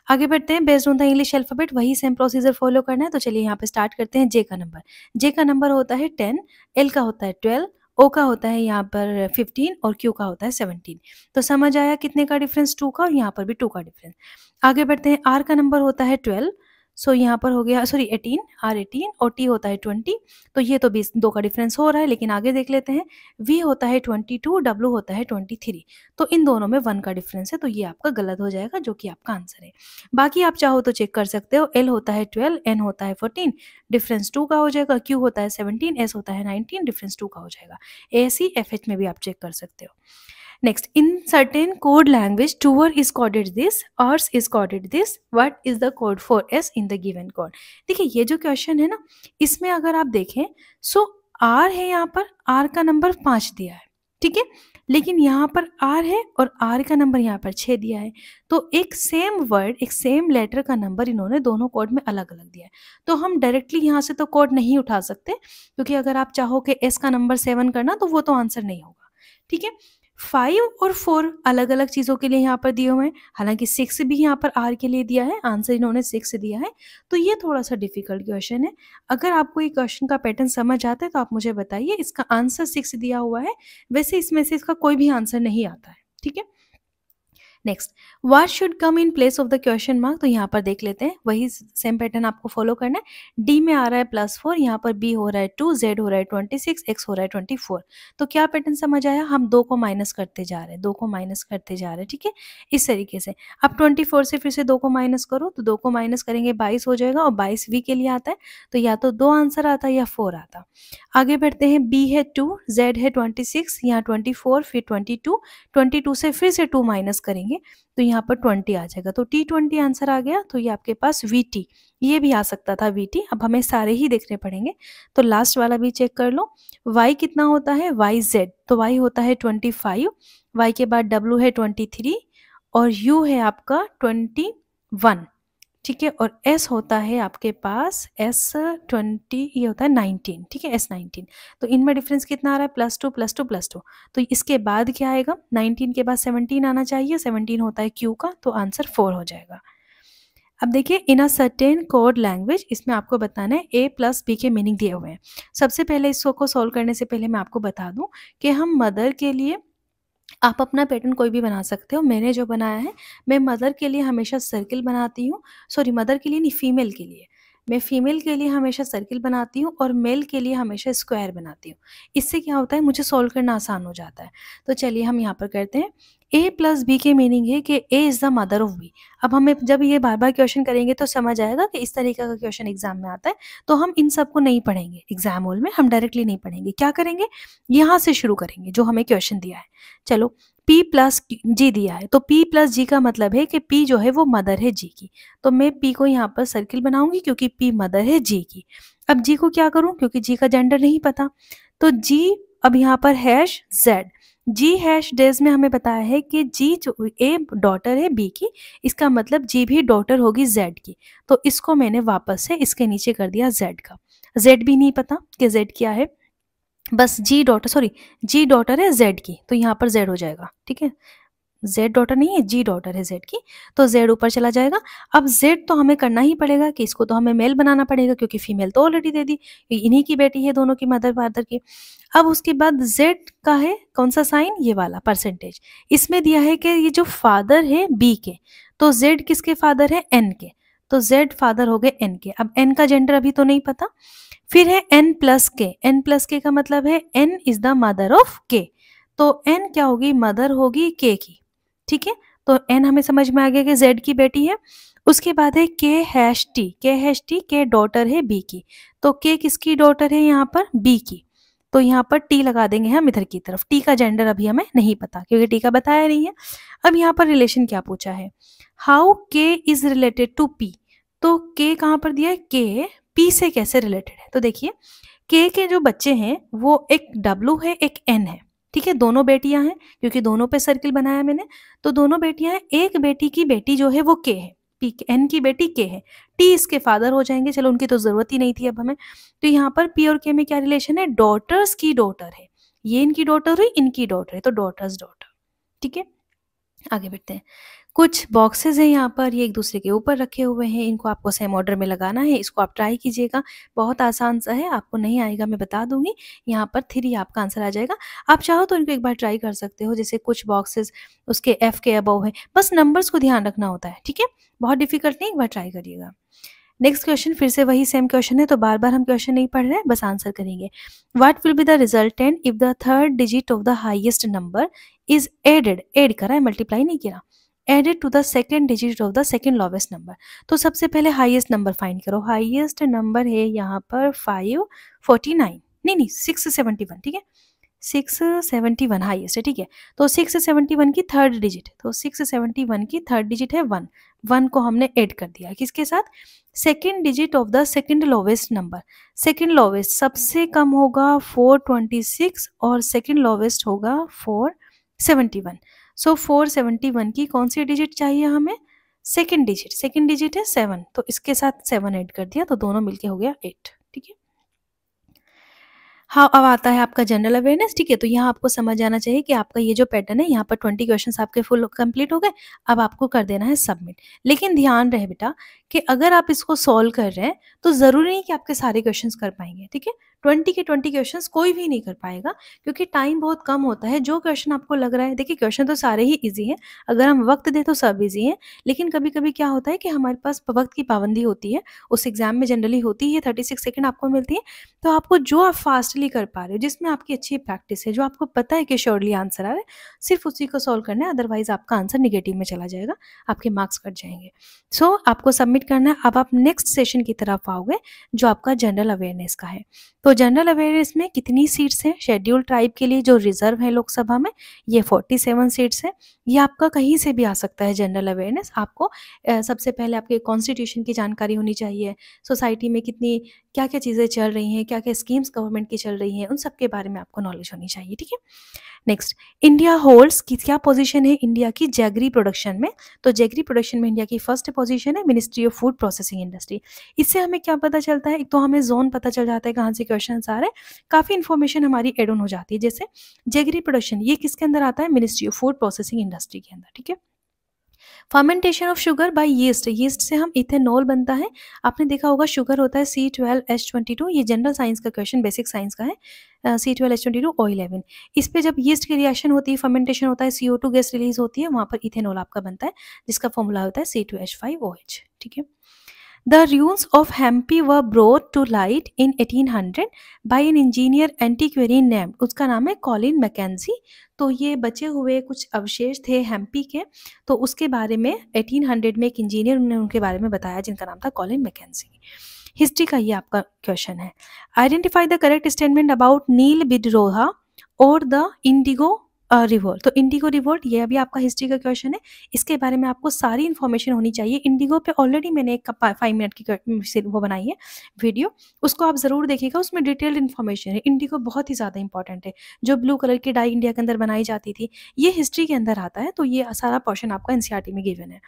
आगे बढ़ते हैं, based on the English alphabet वही सेम प्रोसीजर फॉलो करना है। तो चलिए यहाँ पे स्टार्ट करते हैं। जे का नंबर, जे का नंबर होता है 10, एल का होता है 12, ओ का होता है यहाँ पर 15 और क्यू का होता है 17। तो समझ आया कितने का डिफरेंस, 2 का, और यहाँ पर भी 2 का डिफरेंस। आगे बढ़ते हैं, आर का नंबर होता है 12, सो यहाँ पर हो गया सॉरी 18, आर 18 और टी होता है 20, तो ये तो 20 2 का डिफरेंस हो रहा है, लेकिन आगे देख लेते हैं। वी होता है 22, डब्ल्यू होता है 23, तो इन दोनों में 1 का डिफरेंस है, तो ये आपका गलत हो जाएगा, जो कि आपका आंसर है। बाकी आप चाहो तो चेक कर सकते हो, एल होता है 12, एन होता है 14, डिफरेंस 2 का हो जाएगा, क्यू होता है 17, एस होता है 19, डिफरेंस 2 का हो जाएगा। एसी एफएच में भी आप चेक कर सकते हो। Next, in certain code language, truer is coded this, ours is coded this. What is the code for S in the given code? देखिए ये जो क्वेश्चन है ना, इसमें अगर आप देखें, सो R है, यहाँ पर R का नंबर 5 दिया है, ठीक है, लेकिन यहाँ पर R है और R का नंबर यहाँ पर 6 दिया है, तो एक सेम वर्ड, एक सेम लेटर का नंबर इन्होंने दोनों कोड में अलग अलग दिया है। तो हम डायरेक्टली यहाँ से तो कोड नहीं उठा सकते, क्योंकि अगर आप चाहो कि S का नंबर 7 करना, तो वो तो आंसर नहीं होगा, ठीक है। 5 और 4 अलग अलग चीज़ों के लिए यहाँ पर दिए हुए हैं, हालांकि 6 भी यहाँ पर आर के लिए दिया है, आंसर इन्होंने 6 दिया है, तो ये थोड़ा सा डिफिकल्ट क्वेश्चन है। अगर आपको ये क्वेश्चन का पैटर्न समझ आता है तो आप मुझे बताइए, इसका आंसर 6 दिया हुआ है, वैसे इसमें से इसका कोई भी आंसर नहीं आता है, ठीक है। Next, what should come in place of the question mark, तो यहाँ पर देख लेते हैं, वही सेम पैटर्न आपको फॉलो करना है। डी में आ रहा है +4, यहाँ पर बी हो रहा है 2, जेड हो रहा है 26, एक्स हो रहा है 24, तो क्या पैटर्न समझ आया, हम 2 को माइनस करते जा रहे हैं, 2 को माइनस करते जा रहे हैं, ठीक है, इस तरीके से। अब 24 से फिर से 2 को माइनस करो, तो 2 को माइनस करेंगे 22 हो जाएगा, और 22 वी के लिए आता है, तो या तो 2 आंसर आता है या 4 आता। आगे बढ़ते हैं, बी है 2, जेड है 26, यहाँ 24 फिर 22, 22 से फिर से 2 माइनस करेंगे, तो यहाँ पर 20 आ जाएगा, तो T20 आंसर आ गया। तो ये आपके पास VT, ये भी आ सकता था VT, अब हमें सारे ही देखने पड़ेंगे, तो लास्ट वाला भी चेक कर लो। Y कितना होता है, YZ, तो Y होता है 25, Y के बाद W है 23 और U है आपका 21, ठीक है, और S होता है आपके पास S20, ये होता है 19, ठीक है, S19, तो इनमें डिफरेंस कितना आ रहा है, +2 +2 +2, तो इसके बाद क्या आएगा, 19 के बाद 17 आना चाहिए, 17 होता है Q का, तो आंसर 4 हो जाएगा। अब देखिए, इन अ सर्टेन कोड लैंग्वेज, इसमें आपको बताना है A + B के मीनिंग दिए हुए हैं। सबसे पहले इसको को सॉल्व करने से पहले मैं आपको बता दूं कि हम मदर के लिए, आप अपना पैटर्न कोई भी बना सकते हो, मैंने जो बनाया है, मैं मदर के लिए हमेशा सर्किल बनाती हूँ, सॉरी मदर के लिए नहीं, फीमेल के लिए, मैं फीमेल के लिए हमेशा सर्किल बनाती हूँ और मेल के लिए हमेशा स्क्वायर बनाती हूँ। इससे क्या होता है, मुझे सॉल्व करना आसान हो जाता है। तो चलिए हम यहाँ पर करते हैं, A + B के मीनिंग है कि A is the mother of B। अब हमें जब ये बार बार क्वेश्चन करेंगे तो समझ आएगा कि इस तरीके का क्वेश्चन एग्जाम में आता है, तो हम इन सबको नहीं पढ़ेंगे एग्जाम हॉल में, हम डायरेक्टली नहीं पढ़ेंगे, क्या करेंगे, यहाँ से शुरू करेंगे जो हमें क्वेश्चन दिया है। चलो, P + G दिया है, तो P + G का मतलब है कि P जो है वो मदर है G की, तो मैं P को यहाँ पर सर्किल बनाऊंगी क्योंकि P मदर है G की। अब G को क्या करूँ, क्योंकि G का जेंडर नहीं पता, तो G अब यहाँ पर #Z, G #डेज में हमें बताया है कि G जो A डॉटर है B की, इसका मतलब G भी डॉटर होगी Z की, तो इसको मैंने वापस से इसके नीचे कर दिया Z का। Z भी नहीं पता कि Z क्या है, बस G डॉटर है Z की, तो यहाँ पर Z हो जाएगा, ठीक है, Z डॉटर नहीं है, G डॉटर है Z की, तो Z ऊपर चला जाएगा। अब Z तो हमें करना ही पड़ेगा कि इसको तो हमें मेल बनाना पड़ेगा, क्योंकि फीमेल तो ऑलरेडी दे दी, इन्हीं की बेटी है, दोनों की मदर फादर की। अब उसके बाद Z का है कौन सा साइन, ये वाला %, इसमें दिया है कि ये जो फादर है B के, तो Z किसके फादर है, N के, तो Z फादर हो गए N के। अब N का जेंडर अभी तो नहीं पता। फिर है N + K, N + K का मतलब है N is the mother of K, तो N क्या होगी, मदर होगी K की, ठीक है, तो N हमें समझ में आ गया कि Z की बेटी है। उसके बाद है K#T, K डॉटर है B की, तो K किसकी डॉटर है यहाँ पर, B की, तो यहाँ पर टी लगा देंगे हम इधर की तरफ। टी का जेंडर अभी हमें नहीं पता क्योंकि टी का बताया नहीं है। अब यहाँ पर रिलेशन क्या पूछा है, हाउ के इज रिलेटेड टू पी। तो के कहाँ पर दिया है, के पी से कैसे रिलेटेड है। तो देखिए के जो बच्चे हैं वो एक डब्लू है एक एन है, ठीक है, दोनों बेटियां हैं क्योंकि दोनों पे सर्किल बनाया मैंने, तो दोनों बेटियां हैं, एक बेटी की बेटी जो है वो के है, पी एन की बेटी के है, टी इसके फादर हो जाएंगे, चलो उनकी तो जरूरत ही नहीं थी अब हमें। तो यहाँ पर पी और के में क्या रिलेशन है, डॉटर्स की डॉटर है, ये इनकी डॉटर हुई इनकी डॉटर है, तो डॉटर्स डॉटर, ठीक है। आगे बढ़ते हैं, कुछ बॉक्सेस हैं यहाँ पर, ये एक दूसरे के ऊपर रखे हुए हैं, इनको आपको सेम ऑर्डर में लगाना है, इसको आप ट्राई कीजिएगा, बहुत आसान सा है, आपको नहीं आएगा मैं बता दूंगी, यहाँ पर 3 आपका आंसर आ जाएगा। आप चाहो तो इनको एक बार ट्राई कर सकते हो, जैसे कुछ बॉक्सेस उसके एफ के अबव है, बस नंबर्स को ध्यान रखना होता है, ठीक है, बहुत डिफिकल्ट नहीं, एक बार ट्राई करिएगा। नेक्स्ट क्वेश्चन फिर से वही सेम क्वेश्चन है, तो बार बार हम क्वेश्चन नहीं पढ़ रहे हैं, बस आंसर करेंगे। What will be the resultant if the third digit of the highest number is added, add करा है, मल्टीप्लाई नहीं किया, added to the second digit of the second lowest number. तो सबसे पहले हाईएस्ट नंबर फाइंड करो, highest number है यहाँ पर 549, नहीं 671, ठीक है, 671 हाईएस्ट है, ठीक है, तो 671 की थर्ड डिजिट, तो 671 की थर्ड डिजिट है 1, 1 को हमने ऐड कर दिया किसके साथ, second digit of the second lowest number, second lowest सबसे कम होगा 426 और सेकेंड लोवेस्ट होगा 471, सो 471 की कौन सी डिजिट चाहिए हमें, सेकेंड डिजिट है 7, तो इसके साथ 7 ऐड कर दिया, तो दोनों मिलके हो गया 8, ठीक है। हाँ, अब आता है आपका जनरल अवेयरनेस, ठीक है, तो यहाँ आपको समझ आना चाहिए कि आपका ये जो पैटर्न है, यहाँ पर 20 क्वेश्चंस आपके फुल कंप्लीट हो गए, अब आपको कर देना है सबमिट। लेकिन ध्यान रहे बेटा कि अगर आप इसको सॉल्व कर रहे हैं तो जरूरी नहीं कि आपके सारे क्वेश्चंस कर पाएंगे, ठीक है, 20 के 20 क्वेश्चंस कोई भी नहीं कर पाएगा क्योंकि टाइम बहुत कम होता है। जो क्वेश्चन आपको लग रहा है, देखिए क्वेश्चन तो सारे ही ईजी हैं, अगर हम वक्त दें तो सब ईजी हैं, लेकिन कभी कभी क्या होता है कि हमारे पास वक्त की पाबंदी होती है, उस एग्जाम में जनरली होती है 36 सेकेंड आपको मिलती है, तो आपको जो आप फास्टली कर पा रहे हो, जिसमें आपकी अच्छी प्रैक्टिस है, जो आपको पता है कि श्योरली आंसर आ रहा है, सिर्फ उसी को सॉल्व करना है, अदरवाइज आपका आंसर निगेटिव में चला जाएगा, आपके मार्क्स कट जाएंगे। सो आपको सबमिट करना है। अब आप नेक्स्ट सेशन की तरफ आओगे जो आपका जनरल अवेयरनेस का है। तो जनरल अवेयरनेस में कितनी सीट्स हैं, शेड्यूल ट्राइब के लिए जो रिजर्व है लोकसभा में, ये 47 सीट्स है। ये आपका कहीं से भी आ सकता है जनरल अवेयरनेस। आपको सबसे पहले आपके कॉन्स्टिट्यूशन की जानकारी होनी चाहिए, सोसाइटी में कितनी क्या क्या चीज़ें चल रही हैं, क्या क्या स्कीम्स गवर्नमेंट की चल रही हैं, उन सब के बारे में आपको नॉलेज होनी चाहिए, ठीक है। नेक्स्ट, इंडिया होल्ड्स की क्या पोजीशन है इंडिया की जैगरी प्रोडक्शन में। तो जैगरी प्रोडक्शन में इंडिया की फर्स्ट पोजीशन है, ministry of food processing industry. इससे हमें क्या पता चलता है, एक तो हमें जोन पता चल जाता है कहाँ से क्वेश्चन आ रहे हैं, काफ़ी इन्फॉर्मेशन हमारी एड ऑन हो जाती है। जैसे जैगरी प्रोडक्शन ये किसके अंदर आता है, ministry of food processing industry के अंदर, ठीक है। Fermentation of sugar bye yeast, yeast से हम इथेनॉल बनता है। आपने देखा होगा शुगर होता है C12H22, ये जनरल साइंस का क्वेश्चन, बेसिक साइंस का है, C12H22 O11। इस पे जब यीस्ट की रिएक्शन होती है, फर्मेंटेशन होता है, CO2 गैस रिलीज होती है, वहाँ पर इथेनॉल आपका बनता है, जिसका फॉर्मूला होता है C2H5OH, ठीक है। The ruins of Hampi were brought to light in 1800 by an engineer antiquarian named, उसका नाम है कॉलिन मैकेंजी। तो ये बचे हुए कुछ अवशेष थे हैम्पी के, तो उसके बारे में 1800 में एक इंजीनियर ने उनके बारे में बताया जिनका नाम था कॉलिन मैकेंजी। हिस्ट्री का ये आपका क्वेश्चन है। Identify the correct statement about Neel Bidroha और द इंडिगो रिवोल्ट। तो इंडिगो रिवोल्ट ये अभी आपका हिस्ट्री का क्वेश्चन है, इसके बारे में आपको सारी इन्फॉर्मेशन होनी चाहिए। इंडिगो पे ऑलरेडी मैंने एक 5 मिनट की वो बनाई है वीडियो, उसको आप ज़रूर देखिएगा, उसमें डिटेल्ड इन्फॉर्मेशन है। इंडिगो बहुत ही ज़्यादा इंपॉर्टेंट है, जो ब्लू कलर की डाई इंडिया के अंदर बनाई जाती थी, ये हिस्ट्री के अंदर आता है, तो ये सारा पोर्शन आपका NCERT में गिवन है।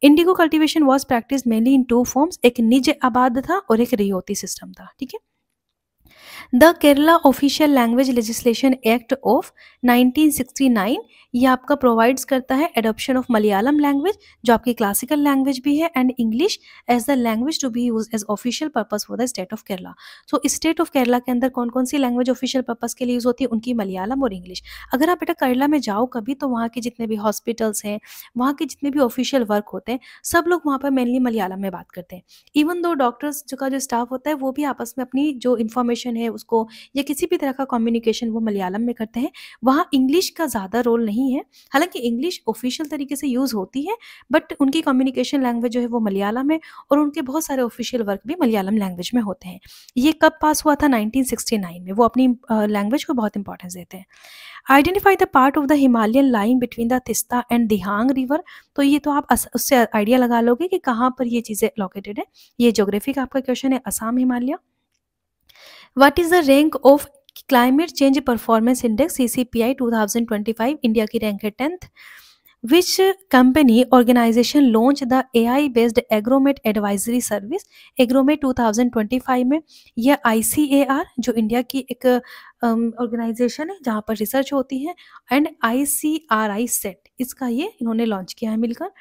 Indigo cultivation was practice mainly in 2 forms, एक निज आबाद था और एक रियोती सिस्टम था, ठीक है। The Kerala official language legislation act of 1969 ये आपका प्रोवाइड्स करता है एडॉप्शन ऑफ मलयालम लैंग्वेज, जो आपकी क्लासिकल लैंग्वेज भी है, and English as the language to be use as official purpose for the state of Kerala. तो स्टेट ऑफ केरला के अंदर कौन कौन सी लैंग्वेज ऑफिशियल पर्पस के लिए यूज होती है, उनकी मलयालम और इंग्लिश। अगर आप बेटा केरला में जाओ कभी, तो वहाँ के जितने भी हॉस्पिटल्स हैं, वहाँ के जितने भी ऑफिशियल वर्क होते हैं, सब लोग वहाँ पर मेनली मलयालम में बात करते हैं। इवन दो डॉक्टर्स का जो स्टाफ होता है, वो भी आपस में अपनी जो इन्फॉर्मेशन है उसको, या किसी भी तरह का कम्युनिकेशन वो मलयालम में करते हैं, वहाँ इंग्लिश का ज़्यादा रोल नहीं है। हालाँकि इंग्लिश ऑफ़िशियल तरीके से यूज़ होती है, बट उनकी कम्युनिकेशन लैंग्वेज जो है वो मलयालम है, और उनके बहुत सारे ऑफ़िशियल वर्क भी मलयालम लैंग्वेज में होते हैं। ये कब पास हुआ था? 1969 में। वो अपनी लैंग्वेज को बहुत इंपॉर्टेंस देते हैं। Identify the part of the Himalayan line between the Teesta and Dihang river. तो ये तो आप उससे आइडिया लगा लोगे कि कहाँ पर ये चीज़ें लोकेटेड है। ये ज्योग्राफी का आपका क्वेश्चन है, Assam Himalaya. What is the rank of climate change performance index CCPI 2025? India की रैंक है 10th। Which company organisation launch the AI based agromet advisory service? Agromet 2025 में। यह ICAR जो इंडिया की एक ऑर्गेनाइजेशन है जहाँ पर रिसर्च होती है, एंड ICRI सेट, इसका ये इन्होंने लॉन्च किया है मिलकर।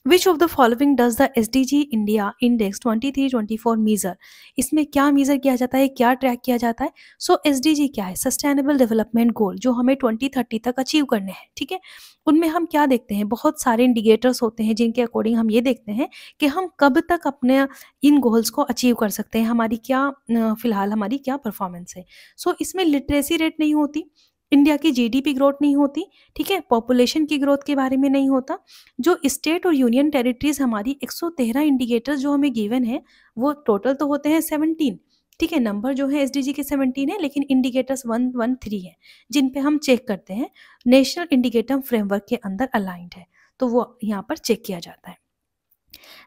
Which of the following does the SDG India index 23-24 measure? इसमें क्या मीजर किया जाता है, क्या ट्रैक किया जाता है? सो SDG क्या है? सस्टेनेबल डेवलपमेंट गोल, जो हमें 2030 तक अचीव करने हैं, ठीक है। उनमें हम क्या देखते हैं, बहुत सारे इंडिकेटर्स होते हैं जिनके अकॉर्डिंग हम ये देखते हैं कि हम कब तक अपने इन गोल्स को अचीव कर सकते हैं, हमारी क्या फिलहाल हमारी क्या परफॉर्मेंस है। सो इसमें लिटरेसी रेट नहीं होती, इंडिया की GDP ग्रोथ नहीं होती, ठीक है, पॉपुलेशन की ग्रोथ के बारे में नहीं होता। जो स्टेट और यूनियन टेरिटरीज हमारी 113 इंडिकेटर्स जो हमें गिवन है, वो टोटल तो होते हैं 17, ठीक है, नंबर जो है SDG के 17 है, लेकिन इंडिकेटर्स 113 है जिन पे हम चेक करते हैं, नेशनल इंडिकेटर फ्रेमवर्क के अंदर अलाइंड है, तो वो यहाँ पर चेक किया जाता है।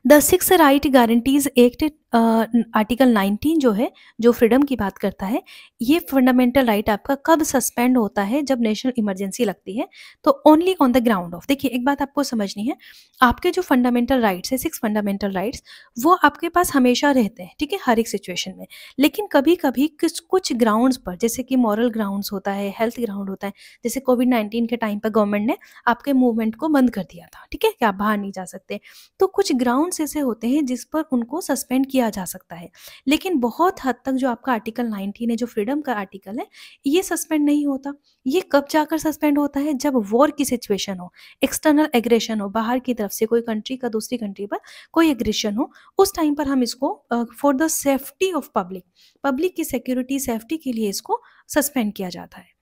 The six right guarantees act article 19 जो है, जो फ्रीडम की बात करता है, ये फंडामेंटल राइट आपका कब सस्पेंड होता है? जब नेशनल इमरजेंसी लगती है, तो only on the ground of, देखिए एक बात आपको समझनी है, आपके जो फंडामेंटल राइट्स है, 6 फंडामेंटल राइट्स, वो आपके पास हमेशा रहते हैं, ठीक है, हर एक सिचुएशन में। लेकिन कभी कभी कुछ ग्राउंड्स पर, जैसे कि मॉरल ग्राउंड्स होता है, हेल्थ ग्राउंड होता है, जैसे कोविड-19 के टाइम पर गवर्नमेंट ने आपके मूवमेंट को बंद कर दिया था, ठीक है, कि आप बाहर नहीं जा सकते, तो कुछ ग्राउंड्स ऐसे होते हैं जिस पर उनको सस्पेंड किया जा सकता है। लेकिन बहुत हद तक जो आपका आर्टिकल 19 है, जो फ्रीडम का आर्टिकल है, ये सस्पेंड नहीं होता। ये कब जाकर सस्पेंड होता है? जब वॉर की सिचुएशन हो, एक्सटर्नल एग्रेशन हो, बाहर की तरफ से कोई कंट्री का दूसरी कंट्री पर कोई एग्रेशन हो, उस टाइम पर हम इसको for the safety of public, public की सिक्योरिटी सेफ्टी के लिए इसको सस्पेंड किया जाता है।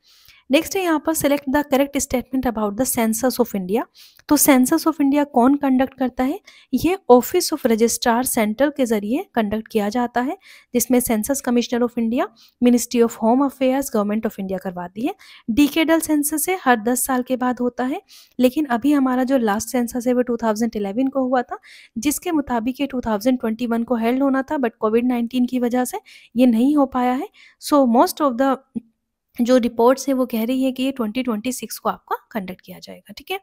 नेक्स्ट है यहाँ पर select the correct statement about the census of India. तो सेंसस ऑफ इंडिया कौन कंडक्ट करता है? ये ऑफिस ऑफ रजिस्ट्रार सेंट्रल के जरिए कंडक्ट किया जाता है, जिसमें census commissioner of India, ministry of home affairs, government of India करवाती है। डिकेडल सेंसस है, हर 10 साल के बाद होता है, लेकिन अभी हमारा जो लास्ट सेंसस है वो 2011 को हुआ था, जिसके मुताबिक ये 2021 को हेल्ड होना था, बट कोविड-19 की वजह से ये नहीं हो पाया है। सो मोस्ट ऑफ द जो रिपोर्ट्स है वो कह रही है कि ये 2026 को आपका कंडक्ट किया जाएगा, ठीक है।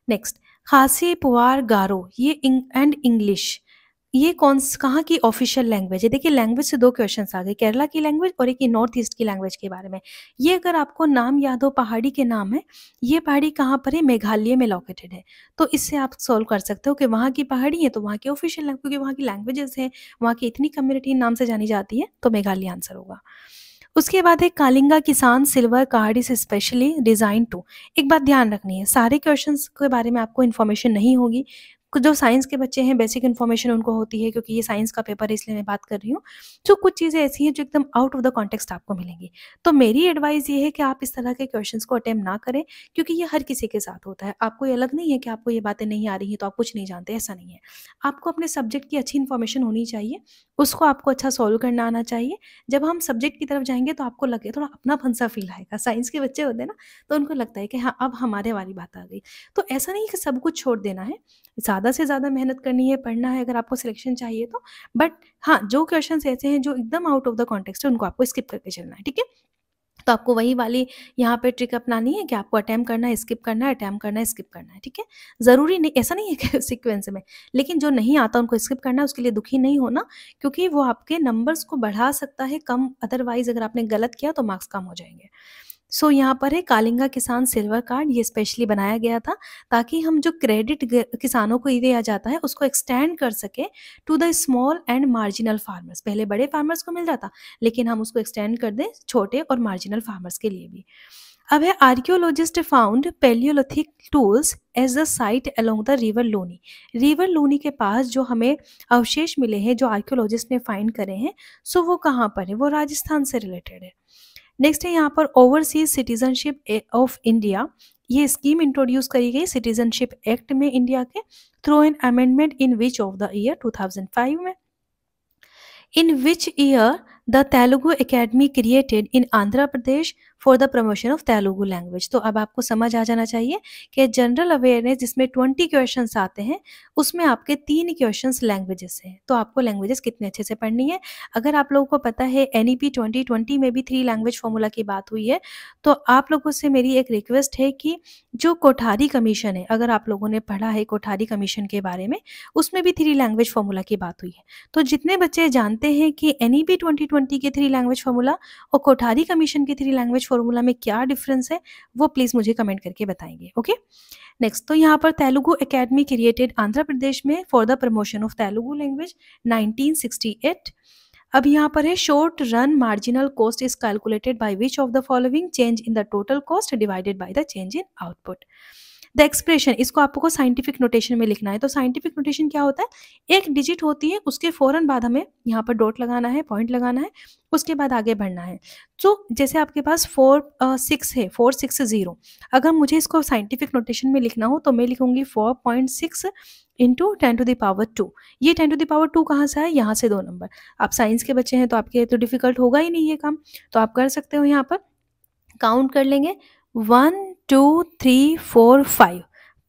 नेक्स्ट, खासी, पुआर, गारो, ये एंड इंग्लिश, ये कहाँ की ऑफिशियल लैंग्वेज है? देखिए लैंग्वेज से 2 क्वेश्चंस आ गए, केरला की लैंग्वेज और एक नॉर्थ ईस्ट की लैंग्वेज के बारे में। ये अगर आपको नाम याद हो, पहाड़ी के नाम है, ये पहाड़ी कहाँ पर है? मेघालय में लोकेटेड है। तो इससे आप सॉल्व कर सकते हो कि वहाँ की पहाड़ी है तो वहाँ की ऑफिशियल लैंग्वेज, क्योंकि वहाँ की लैंग्वेजेस है, वहाँ की इतनी कम्युनिटी नाम से जानी जाती है, तो मेघालय आंसर होगा। उसके बाद है Kalinga Kisan silver card is specially design to. एक बात ध्यान रखनी है, सारे क्वेश्चंस के बारे में आपको इन्फॉर्मेशन नहीं होगी। जो साइंस के बच्चे हैं बेसिक इन्फॉर्मेशन उनको होती है, क्योंकि ये साइंस का पेपर है इसलिए मैं बात कर रही हूँ। जो कुछ चीज़ें ऐसी हैं जो एकदम आउट ऑफ द कॉन्टेक्स्ट आपको मिलेंगी, तो मेरी एडवाइस ये है कि आप इस तरह के क्वेश्चंस को अटेम्प्ट ना करें, क्योंकि ये हर किसी के साथ होता है। आपको ये अलग नहीं है कि आपको ये बातें नहीं आ रही हैं तो आप कुछ नहीं जानते, ऐसा नहीं है। आपको अपने सब्जेक्ट की अच्छी इन्फॉर्मेशन होनी चाहिए, उसको आपको अच्छा सॉल्व करना आना चाहिए। जब हम सब्जेक्ट की तरफ जाएंगे तो आपको लगे थोड़ा अपनापन सा फील आएगा। साइंस के बच्चे होते हैं ना, तो उनको लगता है कि हाँ अब हमारे वाली बात आ गई। तो ऐसा नहीं कि सब कुछ छोड़ देना है, ज़्यादा से ज़्यादा मेहनत करनी है, पढ़ना है अगर आपको सिलेक्शन चाहिए तो। बट हाँ, जो क्वेश्चंस ऐसे हैं जो एकदम आउट ऑफ द कॉन्टेक्स्ट है, उनको आपको स्किप करके चलना है, ठीक है। तो आपको वही वाली यहाँ पे ट्रिक अपनानी है कि आपको अटेम्प्ट करना है, स्किप करना है, अटेम्प्ट करना है, स्किप करना है, ठीक है। ज़रूरी नहीं, ऐसा नहीं है कि सीक्वेंस में, लेकिन जो नहीं आता उनको स्किप करना है, उसके लिए दुखी नहीं होना, क्योंकि वो आपके नंबर्स को बढ़ा सकता है कम, अदरवाइज अगर आपने गलत किया तो मार्क्स कम हो जाएंगे। सो यहाँ पर है कालिंगा किसान सिल्वर कार्ड, ये स्पेशली बनाया गया था ताकि हम जो क्रेडिट किसानों को दिया जाता है उसको एक्सटेंड कर सके to the small and marginal farmers. पहले बड़े फार्मर्स को मिल जाता, लेकिन हम उसको एक्सटेंड कर दें छोटे और मार्जिनल फार्मर्स के लिए भी। अब है archaeologist found palaeolithic tools as the site along the river Luni. River Luni के पास जो हमें अवशेष मिले हैं, जो आर्कियोलॉजिस्ट ने फाइंड करे हैं, सो वो कहाँ पर है? वो राजस्थान से रिलेटेड है। नेक्स्ट है यहाँ पर ओवरसीज सिटीजनशिप ऑफ इंडिया। ये स्कीम इंट्रोड्यूस करी गई सिटीजनशिप एक्ट में इंडिया के through an amendment in which of the year 2005 में। In which year the Telugu Academy created in Andhra Pradesh for the promotion of Telugu language. तो अब आपको समझ आ जाना चाहिए कि जनरल अवेयरनेस जिसमें 20 क्वेश्चंस आते हैं, उसमें आपके 3 क्वेश्चंस लैंग्वेजेस से हैं। तो आपको लैंग्वेजेस कितने अच्छे से पढ़नी है। अगर आप लोगों को पता है NEP 2020 में भी 3 लैंग्वेज फॉर्मूला की बात हुई है, तो आप लोगों से मेरी एक रिक्वेस्ट है कि जो कोठारी कमीशन है, अगर आप लोगों ने पढ़ा है कोठारी कमीशन के बारे में, उसमें भी 3 लैंग्वेज फॉर्मूला की बात हुई है। तो जितने बच्चे जानते हैं कि NEP 2020 के 3 लैंग्वेज फॉर्मूला और कोठारी कमीशन के 3 लैंग्वेज फॉर्मूला में क्या डिफरेंस है, वो प्लीज मुझे कमेंट करके बताएंगे। ओके, नेक्स्ट, तो यहाँ पर तेलुगु एकेडमी क्रिएटेड आंध्र प्रदेश में for the promotion of Telugu language 1968। अब यहाँ पर है short run marginal cost is calculated by which of the following change in the total cost divided by the change in output. The expression, इसको आपको scientific notation में लिखना है। तो साइंटिफिक नोटेशन क्या होता है? एक डिजिट होती है, उसके फौरन बाद हमें यहाँ पर डॉट लगाना है, पॉइंट लगाना है, उसके बाद आगे बढ़ना है। तो जैसे आपके पास 4 6 है, 460, अगर मुझे इसको साइंटिफिक नोटेशन में लिखना हो तो मैं लिखूंगी 4.6 इंटू 10⁻²। ये 10⁻² कहाँ से है? यहाँ से 2 नंबर। आप साइंस के बच्चे हैं तो आपके तो डिफिकल्ट होगा ही नहीं ये काम, तो आप कर सकते हो। यहाँ पर काउंट कर लेंगे 1 2 3 4 5,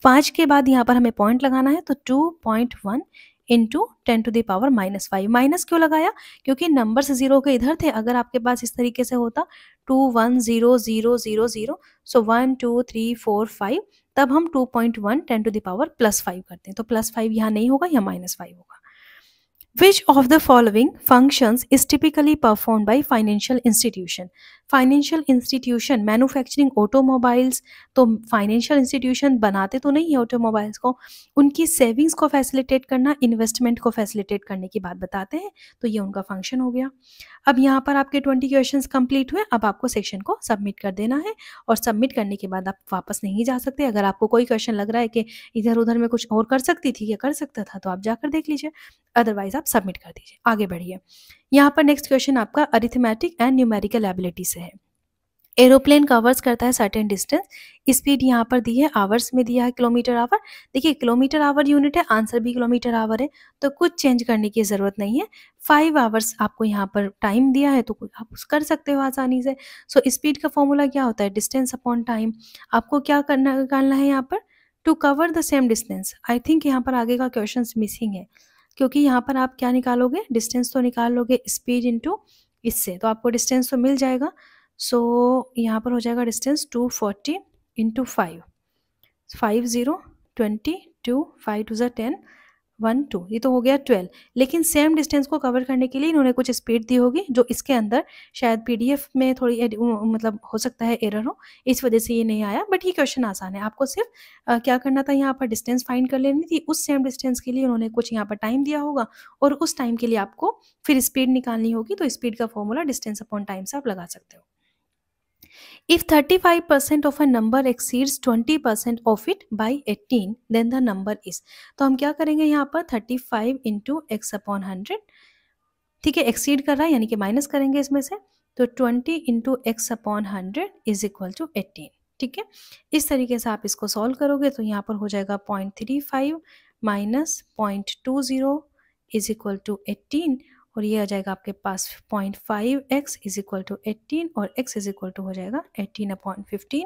5 के बाद यहाँ पर हमें पॉइंट लगाना है, तो 2.1 इंटू 10⁻⁻5। माइनस क्यों लगाया? क्योंकि नंबर्स 0 के इधर थे। अगर आपके पास इस तरीके से होता 2 1 0 0 0 0, सो 1 2 3 4 5, तब हम 2.1 10⁻+5 करते हैं। तो +5 यहाँ नहीं होगा, यहाँ -5 होगा। Which of the following functions is typically performed by financial institution? Financial institution manufacturing automobiles, तो फाइनेंशियल इंस्टीट्यूशन बनाते तो नहीं है ऑटोमोबाइल्स को, उनकी सेविंग्स को फैसिलिटेट करना, इन्वेस्टमेंट को फैसिलिटेट करने की बात बताते हैं, तो ये उनका फंक्शन हो गया। अब यहाँ पर आपके 20 क्वेश्चंस कंप्लीट हुए। अब आपको सेक्शन को सबमिट कर देना है, और सबमिट करने के बाद आप वापस नहीं जा सकते। अगर आपको कोई क्वेश्चन लग रहा है कि इधर उधर में कुछ और कर सकती थी या कर सकता था, तो आप जाकर देख लीजिए, अदरवाइज आप सबमिट कर दीजिए, आगे बढ़िए। यहाँ पर नेक्स्ट क्वेश्चन आपका अरिथमेटिक एंड न्यूमेरिकल एबिलिटी से है। एरोप्लेन कवर्स करता है सर्टेन डिस्टेंस, स्पीड यहाँ पर दी है, आवर्स में दिया है किलोमीटर आवर। देखिए किलोमीटर आवर यूनिट है, आंसर भी किलोमीटर आवर है, तो कुछ चेंज करने की ज़रूरत नहीं है। 5 आवर्स आपको यहाँ पर टाइम दिया है, तो आप कर सकते हो आसानी से। सो स्पीड का फॉर्मूला क्या होता है? Distance upon time. आपको क्या करना निकालना है यहाँ पर? To cover the same distance. I think यहाँ पर आगे का क्वेश्चन मिसिंग है, क्योंकि यहाँ पर आप क्या निकालोगे? डिस्टेंस तो निकाल लोगे स्पीड इंटू इससे, तो आपको डिस्टेंस तो मिल जाएगा। सो यहाँ पर हो जाएगा डिस्टेंस 240 इंटू 5, 50 20 2 5 2 10 1 2, ये तो हो गया 12। लेकिन सेम डिस्टेंस को कवर करने के लिए इन्होंने कुछ स्पीड दी होगी, जो इसके अंदर शायद PDF में थोड़ी मतलब हो सकता है एरर हो, इस वजह से ये नहीं आया। बट ये क्वेश्चन आसान है, आपको सिर्फ क्या करना था, यहाँ पर डिस्टेंस फाइंड कर लेनी थी। उस सेम डिस्टेंस के लिए उन्होंने कुछ यहाँ पर टाइम दिया होगा, और उस टाइम के लिए आपको फिर स्पीड निकालनी होगी। तो स्पीड का फॉर्मूला डिस्टेंस अपॉन टाइम से आप लगा सकते हो। If 35% of a number exceeds 20% of it by 18, then the number is। तो हम क्या करेंगे यहाँ पर? 35 इंटू एक्स अपॉन 100, ठीक है, एक्सीड कर रहा है यानी कि माइनस करेंगे इसमें से, तो 20 into X upon 100 is equal to 18। ठीक है, इस तरीके से आप इसको सॉल्व करोगे तो यहाँ पर हो जाएगा 0.35 माइनस 0.20 इज इक्वल टू 18, और ये आ जाएगा आपके पास 0.5x इज इक्वल टू 18, और x इज इक्वल टू हो जाएगा 18 अपॉन 15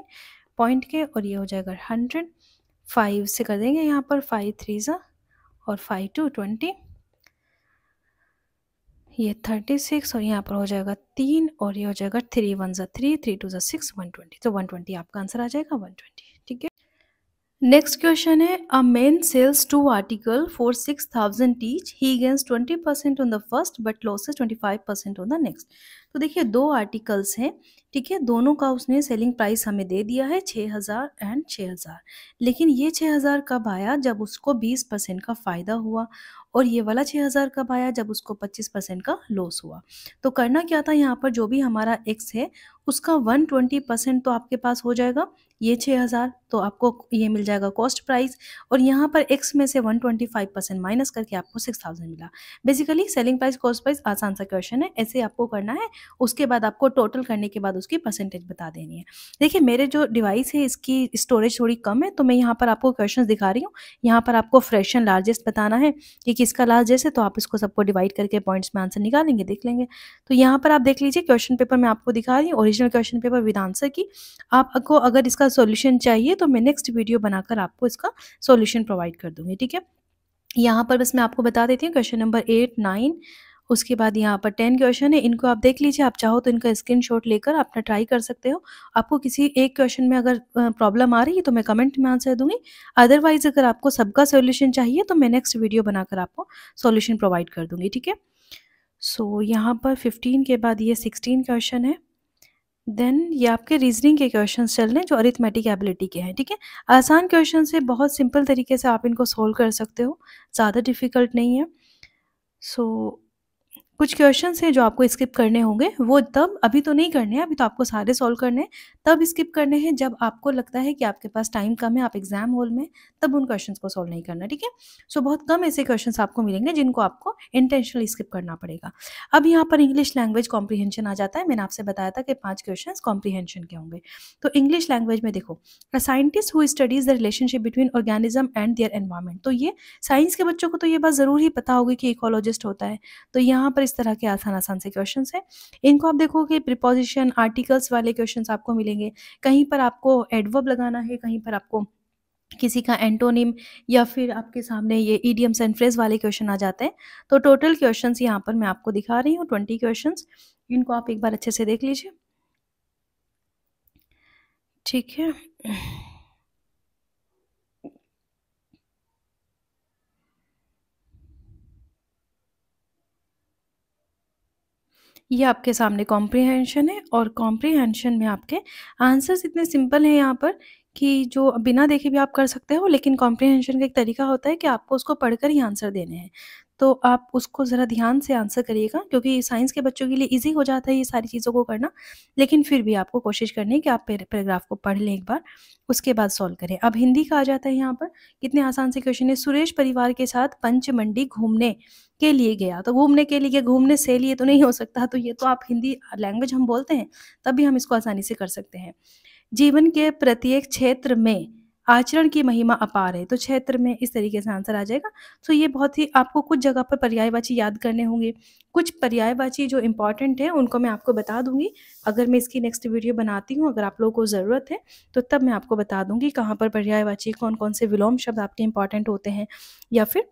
पॉइंट के, और ये हो जाएगा 100। 5 से कर देंगे यहाँ पर, 5 3 और 5 2 20, ये 36, और यहाँ पर हो जाएगा 3, और ये हो जाएगा 3 1 3 3 2 6 120। तो 120 आपका आंसर आ जाएगा, 120। ठीक है, नेक्स्ट क्वेश्चन है, a man sells 2 article for 6000 each, he gains 20% on the first but losses 25% on the next. तो देखिए 2 आर्टिकल्स हैं, ठीक है, दोनों का उसने सेलिंग प्राइस हमें दे दिया है 6000 एंड 6000, लेकिन ये 6000 कब आया? जब उसको 20% का फ़ायदा हुआ, और ये वाला 6,000 कब आया? जब उसको 25% का लॉस हुआ। तो करना क्या था यहाँ पर, जो भी हमारा x है उसका 120% तो आपके पास हो जाएगा, ये 6,000 तो आपको ये मिल जाएगा कॉस्ट प्राइस, और यहाँ पर x में से 125% माइनस करके आपको 6,000 मिला। Basically selling price cost price आसान सा क्वेश्चन है, ऐसे आपको करना है। उसके बाद आपको टोटल करने के बाद उसकी परसेंटेज बता देनी है। देखिए मेरे जो डिवाइस है इसकी स्टोरेज थोड़ी कम है, तो मैं यहाँ पर आपको क्वेश्चन दिखा रही हूँ। यहाँ पर आपको फ्रैक्शन लार्जेस्ट बताना है कि किसका लार्जेस्ट है, तो आप इसको सबको डिवाइड करके पॉइंट्स में आंसर निकालेंगे, देख लेंगे। तो यहाँ पर आप देख लीजिए क्वेश्चन पेपर मैं आपको दिखा रही हूँ, original question paper with answer की। आपको अगर इसका सॉल्यूशन चाहिए तो मैं नेक्स्ट वीडियो बनाकर आपको इसका सॉल्यूशन प्रोवाइड कर दूंगी, ठीक है। यहाँ पर बस मैं आपको बता देती हूँ क्वेश्चन नंबर 8, 9, उसके बाद यहाँ पर 10 क्वेश्चन है, इनको आप देख लीजिए। आप चाहो तो इनका स्क्रीनशॉट लेकर अपना ट्राई कर सकते हो। आपको किसी एक क्वेश्चन में अगर प्रॉब्लम आ रही है तो मैं कमेंट में आंसर दूंगी, अदरवाइज अगर आपको सबका सॉल्यूशन चाहिए तो मैं नेक्स्ट वीडियो बनाकर आपको सॉल्यूशन प्रोवाइड कर दूंगी, ठीक है। सो यहाँ पर 15 के बाद ये 16 क्वेश्चन है। देन ये आपके रीजनिंग के क्वेश्चंस चल रहे हैं जो अरिथमेटिक एबिलिटी के हैं, ठीक है। आसान क्वेश्चन से बहुत सिंपल तरीके से आप इनको सोल्व कर सकते हो, ज़्यादा डिफिकल्ट नहीं है। सो कुछ क्वेश्चंस हैं जो आपको स्किप करने होंगे, वो तब, अभी तो नहीं करने हैं, अभी तो आपको सारे सॉल्व करने हैं। तब स्किप करने हैं जब आपको लगता है कि आपके पास टाइम कम है, आप एग्जाम हॉल में, तब उन क्वेश्चंस को सॉल्व नहीं करना, ठीक है। सो बहुत कम ऐसे क्वेश्चंस आपको मिलेंगे जिनको आपको इंटेंशनली स्किप करना पड़ेगा। अब यहाँ पर इंग्लिश लैंग्वेज कॉम्प्रीहेंशन आ जाता है। मैंने आपसे बताया था कि 5 क्वेश्चन कॉम्प्रीहेंशन के होंगे। तो इंग्लिश लैंग्वेज में देखो, a scientist who studies the relationship between organism and their environment. तो ये साइंस के बच्चों को तो ये बात ज़रूर ही पता होगी कि इकोलॉजिस्ट होता है। तो यहाँ पर इस तरह के आसान-आसान से क्वेश्चंस हैं। इनको आप देखोगे प्रीपोजिशन, आर्टिकल्स वाले क्वेश्चंस आपको मिलेंगे। कहीं पर आपको एडवर्ब लगाना है, कहीं पर आपको किसी का एंटोनिम, या फिर आपके सामने ये इडियम्स एंड फ्रेज वाले क्वेश्चन आ जाते हैं। तो टोटल क्वेश्चंस यहाँ पर मैं आपको दिखा रही हूँ 20 क्वेश्चंस। इनको आप एक बार अच्छे से देख लीजिए, ठीक है। ये आपके सामने कॉम्प्रिहेंशन है, और कॉम्प्रिहेंशन में आपके आंसर्स इतने सिंपल हैं यहाँ पर कि जो बिना देखे भी आप कर सकते हो, लेकिन कॉम्प्रिहेंशन का एक तरीका होता है कि आपको उसको पढ़कर ही आंसर देने हैं। तो आप उसको ज़रा ध्यान से आंसर करिएगा, क्योंकि साइंस के बच्चों के लिए ईज़ी हो जाता है ये सारी चीज़ों को करना, लेकिन फिर भी आपको कोशिश करनी है कि आप पैराग्राफ को पढ़ लें एक बार, उसके बाद सॉल्व करें। अब हिंदी का आ जाता है यहाँ पर, कितने आसान से क्वेश्चन है। सुरेश परिवार के साथ पंचमंडी घूमने के लिए गया। तो घूमने के लिए, घूमने से लिए तो नहीं हो सकता, तो ये तो आप हिंदी लैंग्वेज हम बोलते हैं, तब भी हम इसको आसानी से कर सकते हैं। जीवन के प्रत्येक क्षेत्र में आचरण की महिमा अपार है। तो क्षेत्र में इस तरीके से आंसर आ जाएगा। तो ये बहुत ही, आपको कुछ जगह पर पर्यायवाची याद करने होंगे। कुछ पर्यायवाची जो इम्पोर्टेंट है उनको मैं आपको बता दूँगी। अगर मैं इसकी नेक्स्ट वीडियो बनाती हूँ, अगर आप लोगों को ज़रूरत है, तो तब मैं आपको बता दूँगी कहाँ पर पर्यायवाची, कौन-कौन से विलोम शब्द आपके इम्पोर्टेंट होते हैं, या फिर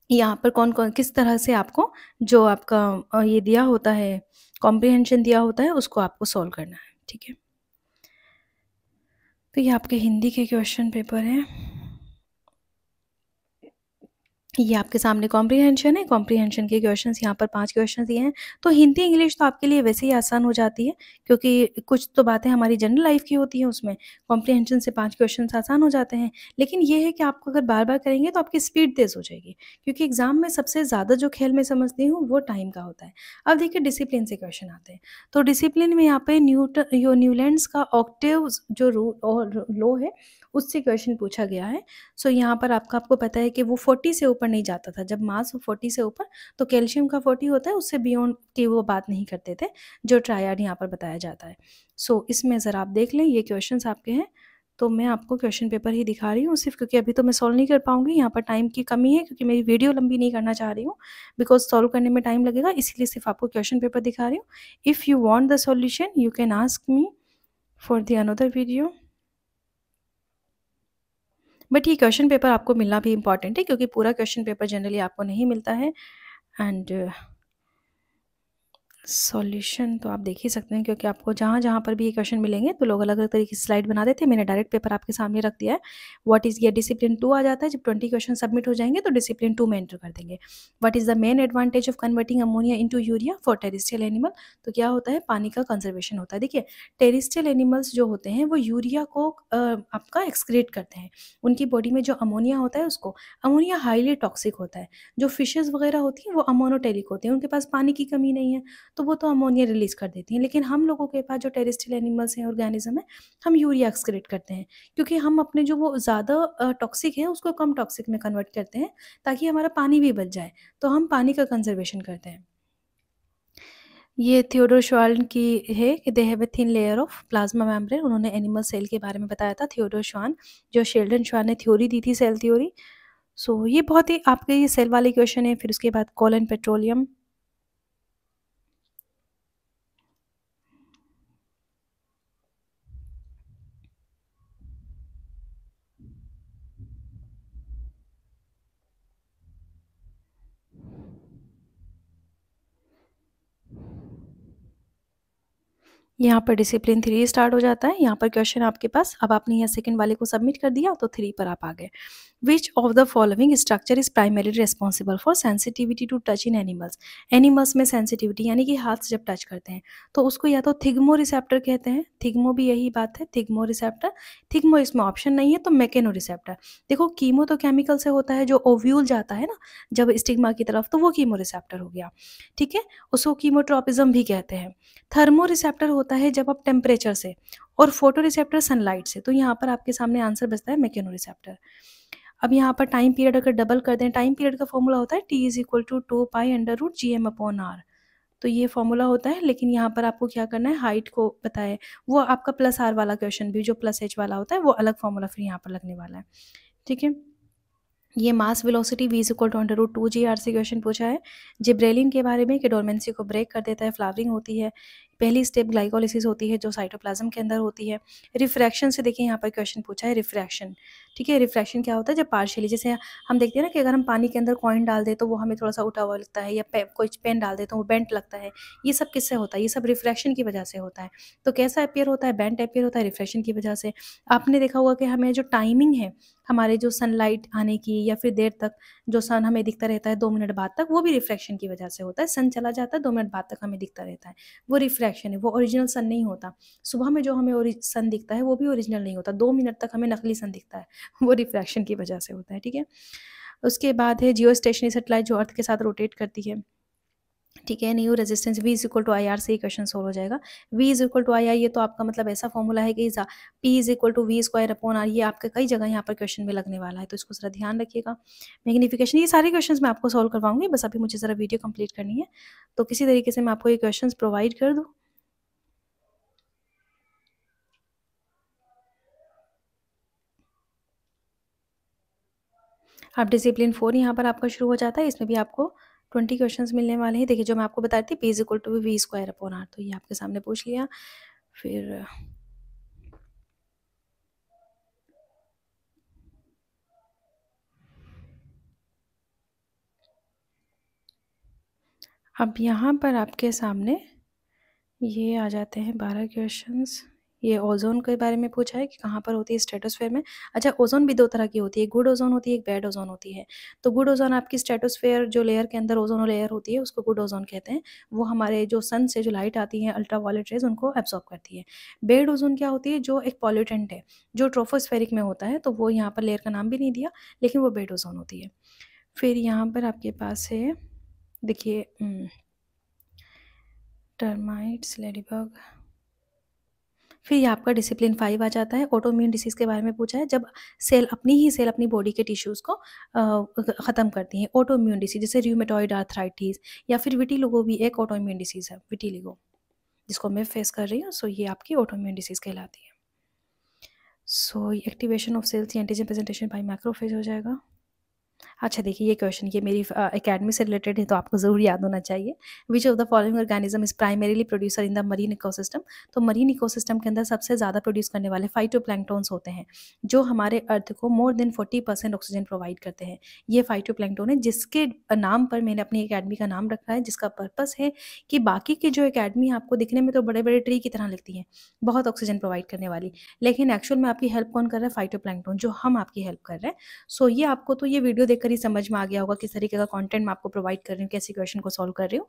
यहाँ पर कौन-कौन किस तरह से आपको जो आपका ये दिया होता है, कॉम्प्रिहेंशन दिया होता है, उसको आपको सॉल्व करना है, ठीक है। तो ये आपके हिंदी के क्वेश्चन पेपर हैं। ये आपके सामने कॉम्प्रिहेंशन है, कॉम्प्रिहेंशन के क्वेश्चंस यहाँ पर 5 क्वेश्चंस दिए हैं। तो हिंदी, इंग्लिश तो आपके लिए वैसे ही आसान हो जाती है, क्योंकि कुछ तो बातें हमारी जनरल लाइफ़ की होती हैं उसमें। कॉम्प्रिहेंशन से 5 क्वेश्चंस आसान हो जाते हैं। लेकिन ये है कि आपको अगर बार-बार करेंगे तो आपकी स्पीड तेज़ हो जाएगी, क्योंकि एग्ज़ाम में सबसे ज़्यादा जो खेल मैं समझती हूँ वो टाइम का होता है। अब देखिए डिसिप्लिन से क्वेश्चन आते हैं। तो डिसिप्लिन में यहाँ पे न्यूलैंड्स का ऑक्टेव्स जो और लॉ है, उससे क्वेश्चन पूछा गया है। सो यहाँ पर आपको पता है कि वो 40 से ऊपर नहीं जाता था। जब मास 40 से ऊपर, तो कैल्शियम का 40 होता है, उससे बियॉन्ड की वो बात नहीं करते थे, जो ट्रायड यहाँ पर बताया जाता है। सो इसमें ज़रा आप देख लें, ये क्वेश्चंस आपके हैं। तो मैं आपको क्वेश्चन पेपर ही दिखा रही हूँ सिर्फ़, क्योंकि अभी तो मैं सॉल्व नहीं कर पाऊँगी, यहाँ पर टाइम की कमी है, क्योंकि मेरी वीडियो लंबी नहीं करना चाह रही हूँ, बिकॉज़ सॉल्व करने में टाइम लगेगा, इसलिए सिर्फ़ आपको क्वेश्चन पेपर दिखा रही हूँ। If you want the solution you can ask me for the another video. But ये क्वेश्चन पेपर आपको मिलना भी इम्पॉर्टेंट है, क्योंकि पूरा क्वेश्चन पेपर जनरली आपको नहीं मिलता है। एंड सॉल्यूशन तो आप देख ही सकते हैं, क्योंकि आपको जहाँ-जहाँ पर भी ये क्वेश्चन मिलेंगे तो लोग अलग-अलग तरीके से स्लाइड बना देते हैं। मैंने डायरेक्ट पेपर आपके सामने रख दिया है। व्हाट इज़ ये डिसिप्लिन 2 आ जाता है, जब 20 क्वेश्चन सबमिट हो जाएँगे तो डिसिप्लिन 2 में एंटर कर देंगे। What is the main advantage of converting ammonia into urea for terrestrial animal? तो क्या होता है, पानी का कंजर्वेशन होता है। देखिए, टेरेस्ट्रियल एनिमल्स जो होते हैं वो यूरिया को आपका एक्सक्रीट करते हैं। उनकी बॉडी में जो अमोनिया होता है उसको, अमोनिया हाईली टॉक्सिक होता है। जो फिशेज़ वगैरह होती हैं वो अमोनोटेरिक होती हैं, उनके पास पानी की कमी नहीं है, तो वो तो अमोनिया रिलीज़ कर देती हैं। लेकिन हम लोगों के पास जो टेरेस्ट्रियल एनिमल्स हैं, ऑर्गेनिज़्म है, हम यूरिया एक्सक्रीट करते हैं, क्योंकि हम अपने जो वो ज़्यादा टॉक्सिक है उसको कम टॉक्सिक में कन्वर्ट करते हैं, ताकि हमारा पानी भी बच जाए। तो हम पानी का कंज़र्वेशन करते हैं। ये थियोडोर श्वार्न की है कि they have a thin layer of plasma membrane. उन्होंने एनिमल सेल के बारे में बताया था, थियोडोर श्वार्न, जो शेल्डन श्वार्न ने थ्योरी दी थी, सेल थ्योरी। सो ये बहुत ही आपके ये सेल वाले क्वेश्चन है। फिर उसके बाद कोल एंड पेट्रोलियम। यहाँ पर डिसिप्लिन 3 स्टार्ट हो जाता है। यहाँ पर क्वेश्चन आपके पास, अब आपने यहाँ सेकंड वाले को सबमिट कर दिया तो 3 पर आप आ गए। Which of the following structure is primary responsible for sensitivity to touch in animals? Animals में सेंसिटिविटी यानी कि हाथ से जब टच करते हैं तो उसको या तो थिग्मो रिसेप्टर कहते हैं, थिग्मो भी यही बात है, थिग्मो रिसेप्टर। थिग्मो इसमें ऑप्शन नहीं है तो मैकेनो रिसेप्टर। देखो, कीमो तो केमिकल से होता है, जो ओव्यूल जाता है ना जब स्टिग्मा की तरफ, तो वो कीमो रिसेप्टर हो गया, ठीक है। उसको कीमोट्रोपिज्म भी कहते हैं। थर्मो रिसेप्टर होता है जब आप टेम्परेचर से, और फोटो रिसेप्टर सनलाइट से। तो यहाँ पर आपके सामने आंसर बचता है मैकेनो रिसेप्टर। अब यहाँ पर टाइम पीरियड अगर डबल कर दें, टाइम पीरियड का फॉर्मूला होता है T is equal to 2 pi under root GM/R। तो ये फॉर्मूला होता है, लेकिन यहाँ पर आपको क्या करना है, हाइट को बताए, वो आपका प्लस आर वाला क्वेश्चन भी, जो प्लस एच वाला होता है, वो अलग फॉर्मूला फिर यहाँ पर लगने वाला है, ठीक है। ये mass velocity v is equal to under root 2 GR से क्वेश्चन पूछा है। जिब्रेलिन के बारे में कि डोरमेंसी को ब्रेक कर देता है, फ्लावरिंग होती है। पहली स्टेप ग्लाइकोलिसिस होती है जो साइटोप्लाज्म के अंदर होती है। रिफ्रैक्शन से देखिए यहाँ पर क्वेश्चन पूछा है, रिफ्रैक्शन, ठीक है। रिफ्रैक्शन क्या होता है, जब पार्शियली, जैसे हम देखते हैं ना कि अगर हम पानी के अंदर कॉइन डाल दें तो वो हमें थोड़ा सा उठा हुआ लगता है, या कोई पेन डाल दे तो वो बेंट लगता है। ये सब किससे होता है, ये सब रिफ्रैक्शन की वजह से होता है। तो कैसा अपियर होता है, बेंट अपियर होता है रिफ्रैक्शन की वजह से। आपने देखा होगा कि हमें जो टाइमिंग है हमारे जो सनलाइट आने की, या फिर देर तक जो सन हमें दिखता रहता है 2 मिनट बाद तक, वो भी रिफ्रैक्शन की वजह से होता है। सन चला जाता है 2 मिनट बाद तक हमें दिखता रहता है, वो रिफ्रैक्शन है, वो ओरिजिनल सन नहीं होता। सुबह में जो हमें सन दिखता है वो भी ओरिजिनल नहीं होता, 2 मिनट तक हमें नकली सन दिखता है, वो रिफ्रैक्शन की वजह से होता है, ठीक है। उसके बाद है जियो स्टेशनरी सैटेलाइट, जो अर्थ के साथ रोटेट करती है, ठीक है। New resistance v is equal to I R से ही क्वेश्चन सोल्व हो जाएगा। v is equal to I R, ये तो आपका मतलब ऐसा फॉर्मूला है कि p is equal to v² upon r, ये आपका कई जगह यहाँ पर क्वेश्चन में लगने वाला है, तो इसको जरा ध्यान रखिएगा। मैग्निफिकेशन, ये सारे क्वेश्चन मैं आपको सोल्व करवाऊंगी, बस अभी मुझे ज़रा वीडियो कंप्लीट करनी है, तो किसी तरीके से मैं आपको ये क्वेश्चन प्रोवाइड कर दूँ। अब डिसिप्लिन 4 यहाँ पर आपका शुरू हो जाता है, इसमें भी आपको 20 क्वेश्चंस मिलने वाले हैं। देखिए, जो मैं आपको बता रही थी, p is equal to v² upon r, तो ये आपके सामने पूछ लिया। फिर अब यहाँ पर आपके सामने ये आ जाते हैं 12 क्वेश्चंस। ये ओज़ोन के बारे में पूछा है कि कहाँ पर होती है, स्ट्रेटोस्फेयर में। अच्छा, ओज़ोन भी 2 तरह की होती है, गुड ओज़ोन होती है, एक बैड ओज़ोन होती है। तो गुड ओज़ोन आपकी स्ट्रेटोस्फेयर जो लेयर के अंदर ओज़ोन लेयर होती है उसको गुड ओज़ोन कहते हैं। वो हमारे जो सन से जो लाइट आती है, अल्ट्रावायलेट रेज़, उनको एब्ज़ॉर्ब करती है। बैड ओज़ोन क्या होती है, जो एक पॉल्यूटेंट है, जो ट्रोपोस्फेरिक में होता है, तो वो यहाँ पर लेयर का नाम भी नहीं दिया, लेकिन वो बैड ओज़ोन होती है। फिर यहाँ पर आपके पास है, देखिए, टर्माइट्स, लेडीबग। फिर ये आपका डिसिप्लिन 5 आ जाता है, ऑटोइम्यून डिसीज़ के बारे में पूछा है, जब सेल अपनी बॉडी के टिश्यूज़ को ख़त्म करती हैं। ऑटोइम्यून डिसीज़ जैसे रूमेटॉइड आर्थराइटिस, या फिर विटिलिगो भी एक ऑटोइम्यून डिसीज़ है, विटिलिगो, जिसको मैं फेस कर रही हूँ। सो ये आपकी ऑटोइम्यून डिसीज़ कहलाती है। So activation of cells, antigen presentation by macrophage हो जाएगा। अच्छा देखिए, ये क्वेश्चन ये मेरी एकेडमी से रिलेटेड है तो आपको ज़रूर याद होना चाहिए। विच of the following organism is primarily producer in the marine ecosystem. तो मरीन इकोसिस्टम के अंदर सबसे ज़्यादा प्रोड्यूस करने वाले फाइटोप्लैंक्टन्स होते हैं, जो हमारे अर्थ को मोर देन 40% ऑक्सीजन प्रोवाइड करते हैं। ये फाइटोप्लैंक्टन है जिसके नाम पर मैंने अपनी एकेडमी का नाम रखा है, जिसका पर्पस है कि बाकी की जो एकेडमी आपको दिखने में तो बड़े-बड़े ट्री की तरह लगती हैं, बहुत ऑक्सीजन प्रोवाइड करने वाली, लेकिन एक्चुअल में आपकी हेल्प कौन कर रहा है? फाइटोप्लैंक्टन, जो हम आपकी हेल्प कर रहे हैं। सो ये आपको तो ये वीडियो देखकर ही समझ में आ गया होगा किस तरीके का कंटेंट मैं आपको प्रोवाइड कर रही हूँ, कैसे क्वेश्चन को सॉल्व कर रही हूँ।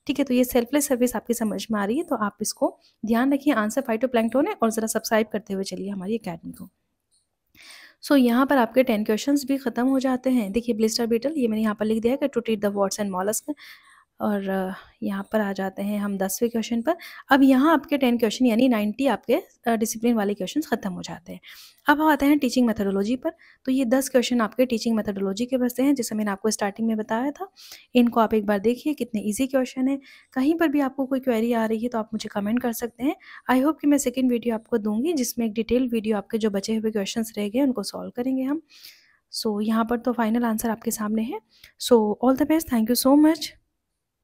ठीक है, तो ये सेल्फलेस सर्विस आपकी समझ में आ रही है, तो आप इसको ध्यान रखिए। आंसर फाइटोप्लैंक्टन है, और ज़रा सब्सक्राइब करते हुए चलिए हमारी अकेडमी को। सो यहाँ पर आपके 10 क्वेश्चंस भी खत्म हो जाते हैं। देखिए, ब्लिस्टर बीटल, ये मैंने यहाँ पर लिख दिया है कि to treat the warts and mollusc. और यहाँ पर आ जाते हैं हम 10वें क्वेश्चन पर। अब यहाँ आपके 10 क्वेश्चन यानी 90 आपके डिसिप्लिन वाले क्वेश्चंस खत्म हो जाते हैं। अब हम आते हैं टीचिंग मेथोडोलॉजी पर। तो ये 10 क्वेश्चन आपके टीचिंग मेथोडोलॉजी के बचते हैं, जैसे मैंने आपको स्टार्टिंग में बताया था। इनको आप एक बार देखिए, कितने ईजी क्वेश्चन है। कहीं पर भी आपको कोई क्वेरी आ रही है तो आप मुझे कमेंट कर सकते हैं। आई होप कि मैं सेकेंड वीडियो आपको दूंगी, जिसमें एक डिटेल वीडियो आपके जो बचे हुए क्वेश्चन रह गए उनको सॉल्व करेंगे हम। सो यहाँ पर तो फाइनल आंसर आपके सामने है। So all the best, thank you so much.